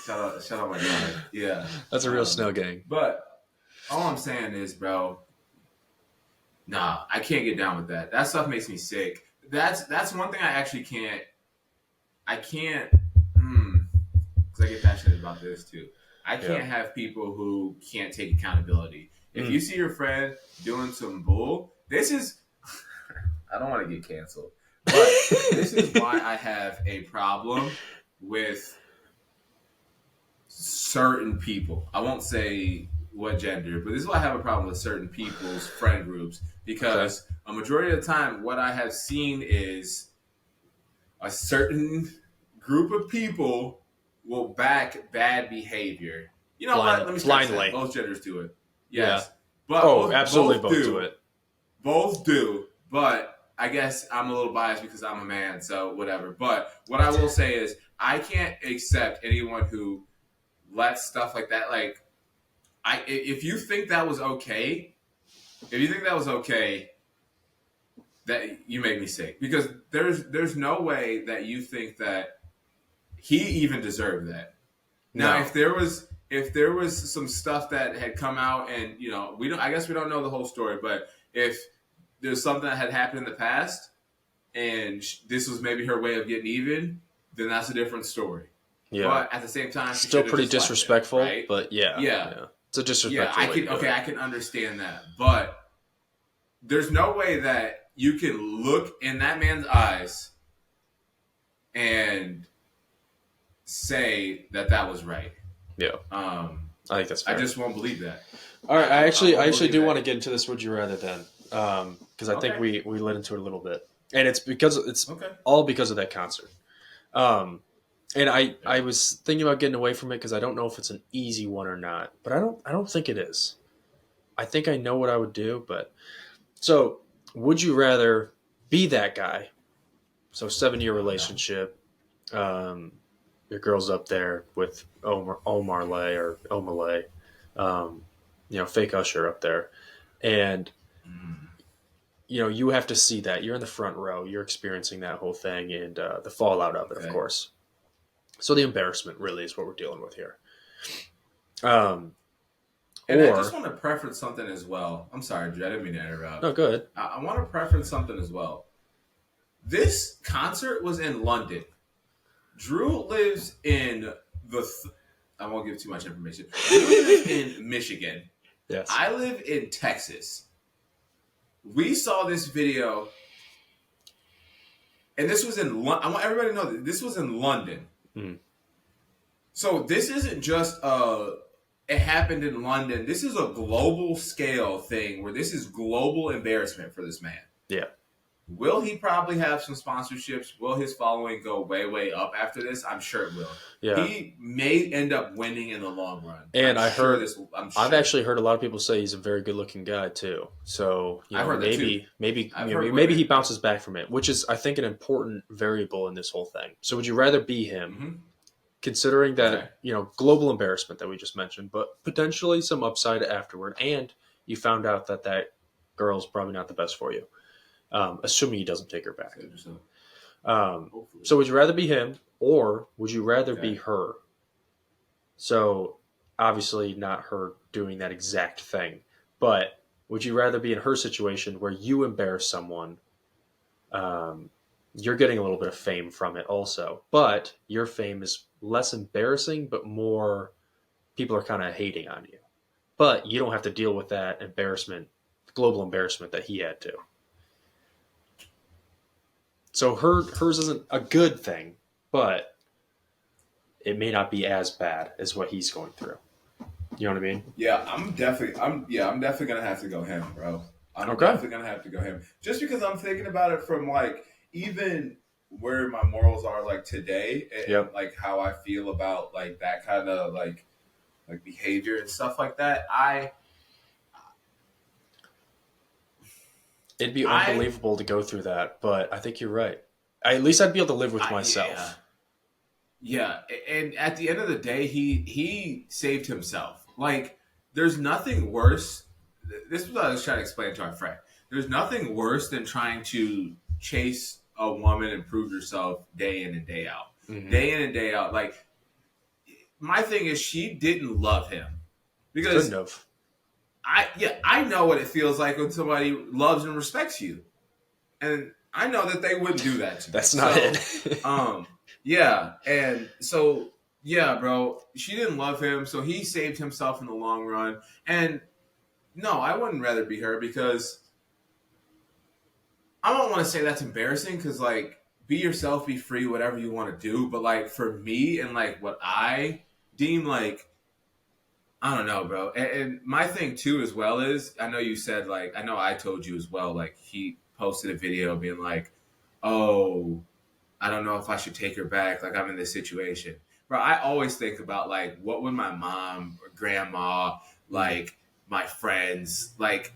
my dog. Shout out my dog. Yeah, That's a real Snail gang. But all I'm saying is, bro, nah, I can't get down with that. That stuff makes me sick. That's one thing I actually can't. I can't. Because I get passionate about this too. I can't have people who can't take accountability. If you see your friend doing some bull, this is. I don't want to get canceled, but this is why I have a problem with certain people. I won't say what gender, but this is why I have a problem with certain people's friend groups because a majority of the time, what I have seen is a certain group of people will back bad behavior. You know what? Let me start blindly. that. Both genders do it. Yes. Yeah. But absolutely both do it. Both do. But I guess I'm a little biased because I'm a man, so whatever. But what I will say is I can't accept anyone who lets stuff like that. Like, if you think that was okay, that you make me sick because there's no way that you think that he even deserved that. Now, No. if there was some stuff that had come out and I guess we don't know the whole story, but if there's something that had happened in the past and this was maybe her way of getting even, then that's a different story. Yeah. But at the same time, still pretty disrespectful. It, right? But yeah, it's a disrespectful. I can understand that, but there's no way that you can look in that man's eyes and say that was right. Yeah. I think that's fair. I just won't believe that. All right, I actually do want to get into this would you rather then, because I think we led into it a little bit, and it's all because of that concert. And I was thinking about getting away from it because I don't know if it's an easy one or not, but I don't think it is. I think I know what I would do, but so would you rather be that guy? So 7-year relationship, your girl's up there with Omarlay or Omalay, fake Usher up there, and you have to see that. You're in the front row. You're experiencing that whole thing and the fallout of it, of Okay. course. So the embarrassment really is what we're dealing with here. Um, And I just or want to preference something as well. I'm sorry, Drew, I didn't mean to interrupt. no, good. I want to preference something as well. This concert was in London. Drew lives in I won't give too much information. Drew lives in Michigan. Yes. I live in Texas. We saw this video, and this was in London. I want everybody to know that this was in London. Mm. So this isn't just it happened in London. This is a global scale thing where this is global embarrassment for this man. Yeah. Will he probably have some sponsorships? Will his following go way, way up after this? I'm sure it will. Yeah. He may end up winning in the long run. And I've I've actually heard a lot of people say he's a very good looking guy too. So I've heard that too. maybe he bounces back from it, which is I think an important variable in this whole thing. So would you rather be him, Mm-hmm. considering that Okay. global embarrassment that we just mentioned, but potentially some upside afterward, and you found out that girl's probably not the best for you, assuming he doesn't take her back. Hopefully. So would you rather be him, or would you rather be Okay. her? So obviously not her doing that exact thing, but would you rather be in her situation where you embarrass someone? You're getting a little bit of fame from it also, but your fame is less embarrassing, but more people are kind of hating on you. But you don't have to deal with that embarrassment, global embarrassment that he had to. So hers isn't a good thing, but it may not be as bad as what he's going through. You know what I mean? Yeah, I'm definitely gonna have to go him, bro. I'm Okay. definitely gonna have to go him. Just because I'm thinking about it from like even where my morals are like today and Yep. like how I feel about like that kind of like behavior and stuff like that. It'd be unbelievable to go through that, but I think you're right. At least I'd be able to live with myself. Yeah, and at the end of the day, he saved himself. Like, there's nothing worse. This is what I was trying to explain to our friend. There's nothing worse than trying to chase a woman and prove yourself day in and day out. Mhm. Day in and day out. Like, my thing is she didn't love him. Because Couldn't have. I know what it feels like when somebody loves and respects you. And I know that they wouldn't do that to me. That's not it. Yeah, and so yeah, bro, she didn't love him, so he saved himself in the long run. And no, I wouldn't rather be her because I don't want to say that's embarrassing because like be yourself, be free, whatever you want to do. But like for me and like what I deem like I don't know, bro. And my thing too as well is I know you said like I know I told you as well like he posted a video being like, oh, I don't know if I should take her back. Like I'm in this situation. Bro, I always think about like what would my mom or grandma, like my friends, like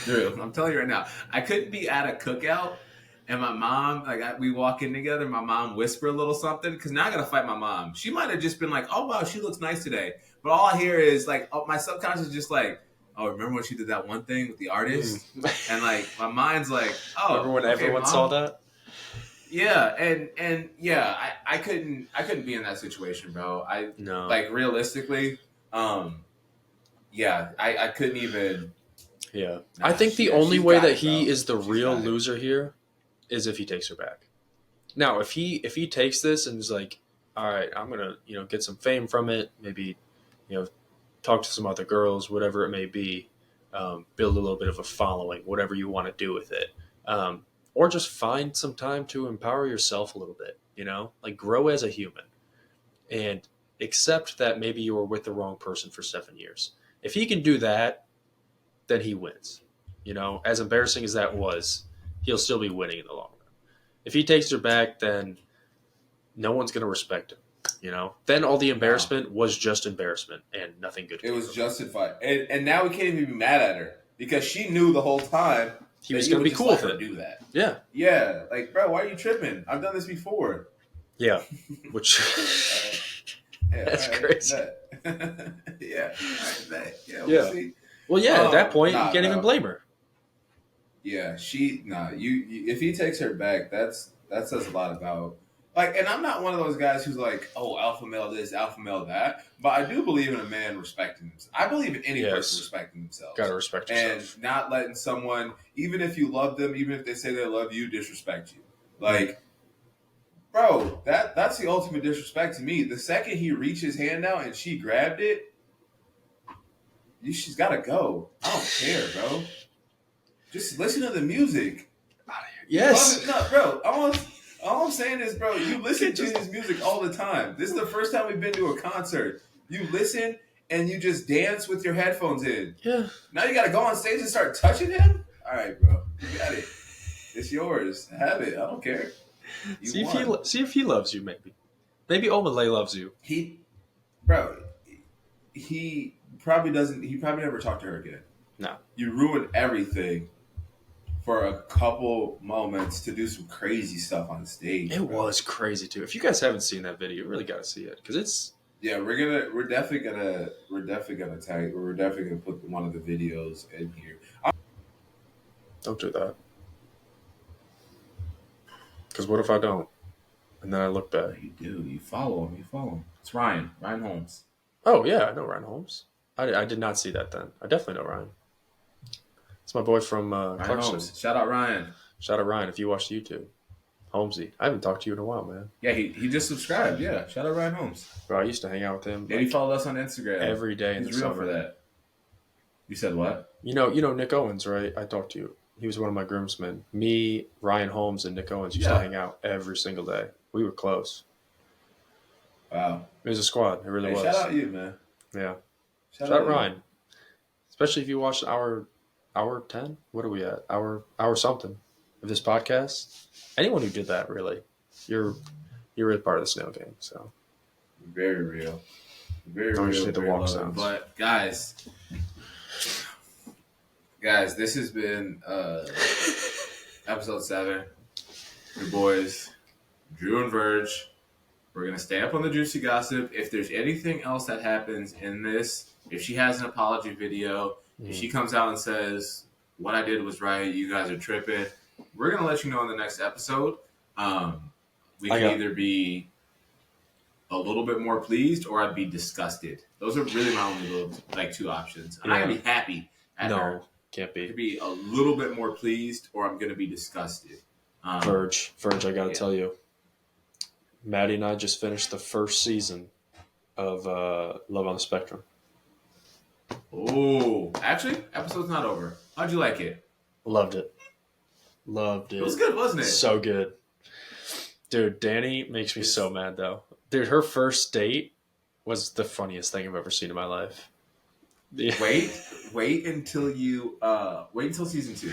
Drew, I'm telling you right now, I couldn't be at a cookout and my mom, like we walk in together, my mom whisper a little something because now I gotta fight my mom. She might have just been like, "Oh wow, she looks nice today," but all I hear is like, oh, my subconscious is just like, "Oh, remember when she did that one thing with the artist?" And like my mind's like, "Oh, remember when okay, everyone Mom. saw that?" Yeah, and yeah, I couldn't be in that situation, bro. No. Like realistically, yeah, I couldn't even. Yeah. Nah, I think the she's only way got that it, he bro. is the She's real got it. loser here is if he takes her back. Now, if he takes this and is like, all right, I'm gonna get some fame from it, maybe talk to some other girls, whatever it may be, build a little bit of a following, whatever you want to do with it, or just find some time to empower yourself a little bit. Like grow as a human and accept that maybe you were with the wrong person for 7 years. If he can do that, then he wins. As embarrassing as that was, he'll still be winning in the long run. If he takes her back, then no one's going to respect him. Then all the embarrassment was just embarrassment and nothing good. It was justified, and now we can't even be mad at her because she knew the whole time he was going to be cool with it. Do that. Yeah, yeah. Like, bro, why are you tripping? I've done this before. Yeah, which that's crazy. Yeah, all right, yeah. Yeah. See. Well, yeah. At that point, you can't even blame her. Yeah, you if he takes her back, that says a lot about like. And I'm not one of those guys who's like, oh, alpha male this, alpha male that. But I do believe in a man respecting himself. I believe in any person respecting themselves. Gotta respect yourself. And not letting someone, even if you love them, even if they say they love you, disrespect you. Like, bro, that's the ultimate disrespect to me. The second he reached his hand out and she grabbed it, she's got to go. I don't care, bro. Just listen to the music. Yes. No, bro. All I'm saying is, bro, you listen to his music all the time. This is the first time we've been to a concert. You listen and you just dance with your headphones in. Yeah. Now you got to go on stage and start touching him? All right, bro. You got it. It's yours. Have it. I don't care. See if he loves you, maybe. Maybe Omah loves you. He probably doesn't. He probably never talked to her again. No. You ruined everything for a couple moments to do some crazy stuff on stage. It was crazy too. If you guys haven't seen that video, you really got to see it because it's. Yeah, we're definitely gonna put one of the videos in here. Don't do that. Because what if I don't? And then I look back. You do. You follow him. It's Ryan Holmes. Oh yeah, I know Ryan Holmes. I did not see that then. I definitely know Ryan. It's my boy from Clarkson. Shout out Ryan. Shout out Ryan if you watch YouTube. Holmesy. I haven't talked to you in a while, man. Yeah, he just subscribed. Yeah, shout out Ryan Holmes. Bro, I used to hang out with him. And he followed us on Instagram every day in the summer. For that. You said what? You know Nick Owens, right? I talked to you. He was one of my groomsmen. Me, Ryan Holmes, and Nick Owens used to hang out every single day. We were close. Wow. It was a squad. It really was. Shout out you, man. Yeah. Shout out Ryan. Especially if you watched hour 10. What are we at? Hour something of this podcast. Anyone who did that, really, you're really part of the Snail gang. So very real. Very don't real. Need the walk sounds. But guys, this has been episode 7. Your boys, Drew and Verge. We're going to stay up on the juicy gossip. If there's anything else that happens in this, if she has an apology video, if she comes out and says, what I did was right, you guys are tripping, we're going to let you know in the next episode. We can either be a little bit more pleased or I'd be disgusted. Those are really my only two options. I'm not going to be happy at her. Can't be. I could be a little bit more pleased or I'm going to be disgusted. Verge, I got to tell you. Maddie and I just finished the first season of Love on the Spectrum. Oh, actually, episode's not over. How'd you like it? Loved it. It was good, wasn't it? So good. Dude, Danny makes me so mad, though. Dude, her first date was the funniest thing I've ever seen in my life. Yeah. Wait until season 2.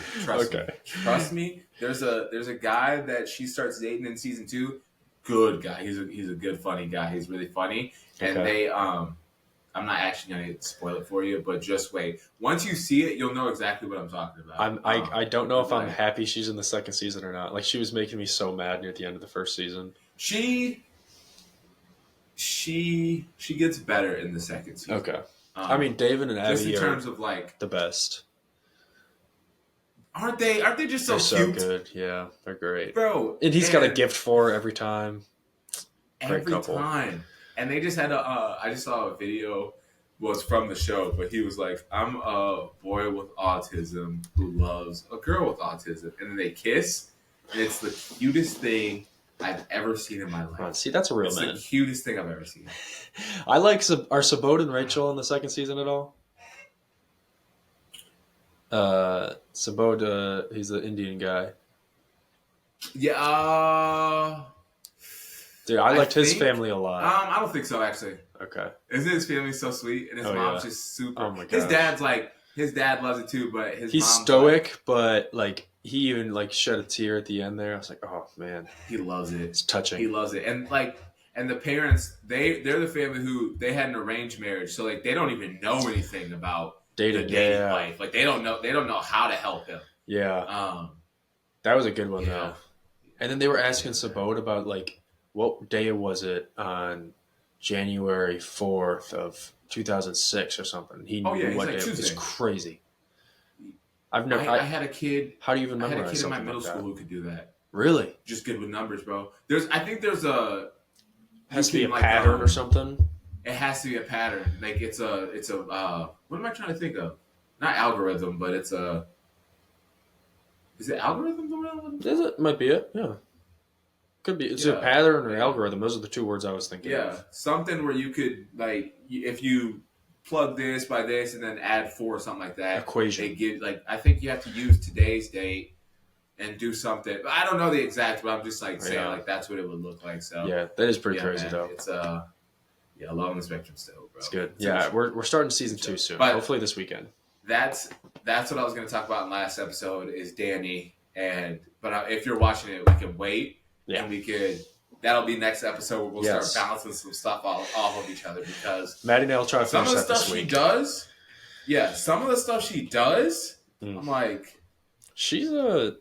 Trust me. There's a guy that she starts dating in season 2. Good guy. He's a good funny guy. He's really funny. And they I'm not actually going to spoil it for you, but just wait. Once you see it, you'll know exactly what I'm talking about. I don't know if I'm happy she's in the second season or not. Like, she was making me so mad near the end of the first season. She gets better in the second season. Okay. I mean, David and Abby just in terms of the best. Aren't they just so cute? So good. Yeah, they're great. Bro. And he's got a gift for her every time. Great couple. Time. And they just had I just saw a video, was from the show, but he was like, I'm a boy with autism who loves a girl with autism. And then they kiss, and it's the cutest thing I've ever seen in my life. See, that's a real man. It's the cutest thing I've ever seen. I like, are Sabod and Rachel in the second season at all? Sabod, he's the Indian guy. Yeah. Dude, I liked his family a lot. I don't think so, actually. Okay. Isn't his family so sweet? And his mom's just super. Oh my god. His dad loves it too, but he's stoic, but he even shed a tear at the end there. I was like, oh man. He loves it. It's touching. He loves it. And the parents, they're the family who they had an arranged marriage, so they don't even know anything about dating life. They don't know how to help him. Yeah. That was a good one though. And then they were asking Sabod about what day was it on January 4th of 2006 or something. He knew what day. It was crazy. I've never. I had a kid. How do you even I had a memorize kid in my something middle like that? school who could do that. Really? Just good with numbers, bro. I think there's Has to be a pattern or something. It has to be a pattern. Like it's a what am I trying to think of? Not algorithm, but it's a. Is it algorithm? Is it? Might be it. Yeah. Could be. It's a pattern or algorithm. Those are the two words I was thinking of. Something where you could like if you plug this by this and then add 4 or something like that. Equation. It gives like I think you have to use today's date and do something. I don't know the exact, but I'm just like saying like that's what it would look like. So yeah, that is pretty crazy man, though. It's Love on the Spectrum still, bro. It's good. Yeah, we're starting season 2 soon. But hopefully this weekend. That's what I was going to talk about in last episode is Danny but if you're watching it, we can wait and we could. That'll be next episode where we'll start bouncing some stuff off of each other because Maddie and I'll try to some finish of the that stuff this she week. does. Yeah, some of the stuff she does. I'm like, she's a.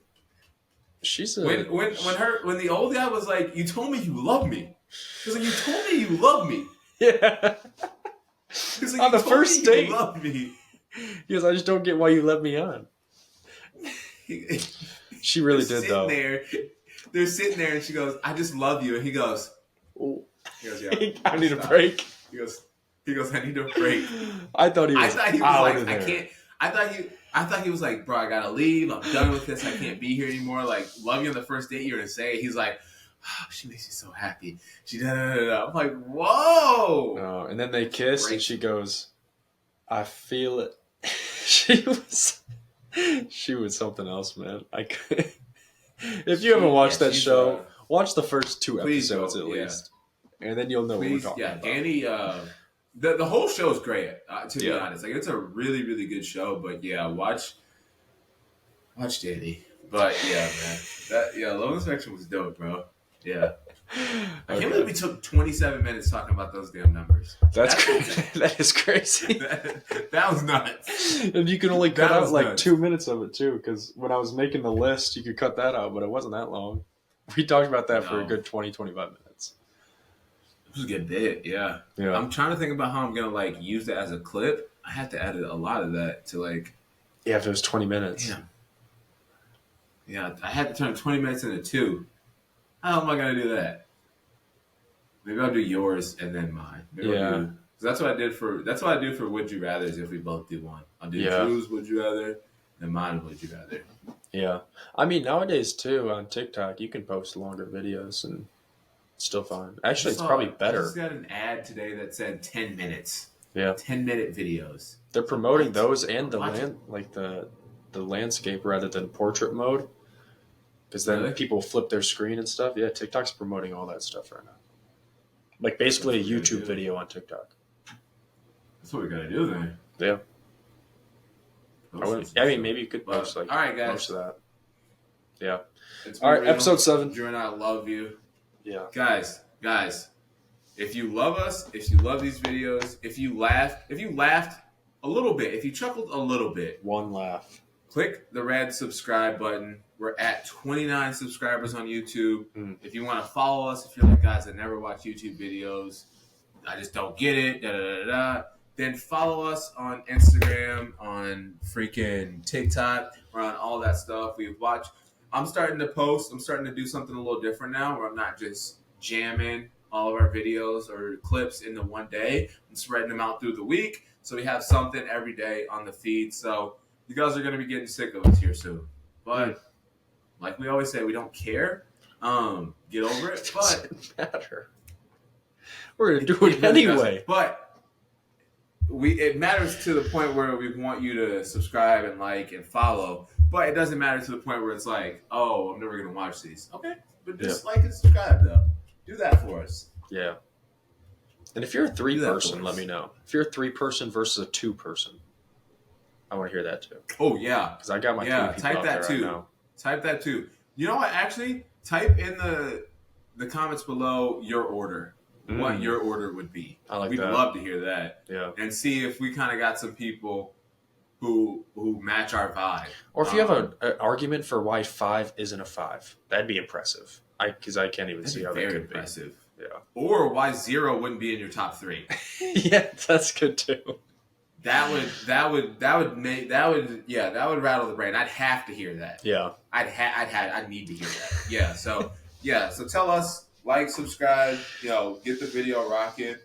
When the old guy was like, "You told me you love me," he was like, "You told me you love me." Yeah. Like, on the first date, you love me. He goes, "I just don't get why you let me on." She really did though. They're sitting there, and she goes, "I just love you," and he goes, "Yeah, I need a break." He goes, "I need a break." I thought he was like, "I can't." I thought he was like, "Bro, I gotta leave. I'm done with this. I can't be here anymore." Like, love you on the first date. You're gonna say. He's like, "Oh, she makes me so happy." She da da da da. I'm like, "Whoa!" Oh, and then they kiss, and she goes, "I feel it." She was something else, man. If you haven't watched that show, watch the first 2 episodes at least, and then you'll know what we're talking about. Danny. The whole show is great. To be honest, like it's a really really good show. But yeah, watch Danny. But yeah, man, Love on the Spectrum was dope, bro. Yeah. I can't believe we took 27 minutes talking about those damn numbers. That's crazy. That is crazy. That was nuts. And you can only cut out like 2 minutes of it too, because when I was making the list, you could cut that out, but it wasn't that long. We talked about that for a good 20-25 minutes. It was a good bit, yeah. I'm trying to think about how I'm gonna like use that as a clip. I have to edit a lot of that to like. Yeah, if it was 20 minutes. Damn. Yeah, I had to turn 20 minutes into 2. How am I gonna do that? Maybe I'll do yours and then mine. Because that's what I did for. That's what I do for Would You Rather's. If we both do one, I'll do Drew's Would You Rather, and mine Would You Rather. Yeah, I mean nowadays too on TikTok you can post longer videos and it's still fine. Actually, it's probably better. I just got an ad today that said 10 minutes. Yeah, 10-minute videos. They're promoting those and the landscape rather than portrait mode. Because then people flip their screen and stuff. Yeah, TikTok's promoting all that stuff right now. Like basically a YouTube video on TikTok. That's what we gotta do then. Yeah. I mean, maybe you could post like all right, guys. most of that. Yeah. All right, real. Episode 7. Drew and I love you. Yeah. Guys, if you love us, if you love these videos, if you laughed a little bit, if you chuckled a little bit. One laugh. Click the red subscribe button. We're at 29 subscribers on YouTube. If you want to follow us, if you're like, guys, I never watch YouTube videos, I just don't get it, then follow us on Instagram, on freaking TikTok. We're on all that stuff. I'm starting to post. I'm starting to do something a little different now where I'm not just jamming all of our videos or clips into one day. I'm spreading them out through the week. So we have something every day on the feed. So you guys are going to be getting sick of us here soon. But like we always say, we don't care. Get over it. But it doesn't matter. We're going to do it anyway. But it matters to the point where we want you to subscribe and like and follow. But it doesn't matter to the point where it's like, oh, I'm never going to watch these. Okay. But just like and subscribe, though. Do that for us. Yeah. And if you're a 3-person, let me know. If you're a 3-person versus a 2-person, I want to hear that too. Oh, yeah. Because I got my 3 people type out that there too. right now. Type that too. You know what? Actually, type in the comments below your order. What your order would be. We'd love to hear that. Yeah. And see if we kind of got some people who match our vibe. Or if you have an argument for why 5 isn't a 5, that'd be impressive. Because I can't even see how that could impressive. Be. Yeah. Or why 0 wouldn't be in your top 3. Yeah, that's good too. that would rattle the brain. I'd have to hear that. Yeah. I'd need to hear that. Yeah. So tell us, like, subscribe, get the video rocking.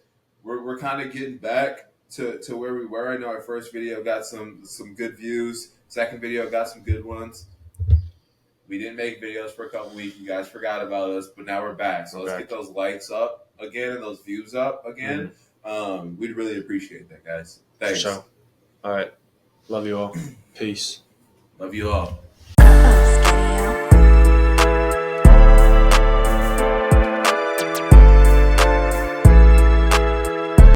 We're kind of getting back to where we were. I know our first video got some good views. Second video got some good ones. We didn't make videos for a couple weeks. You guys forgot about us, but now we're back. So let's get those likes up again and those views up again. We'd really appreciate that, guys. Thanks. For sure. All right. Love you all. Peace. Love you all.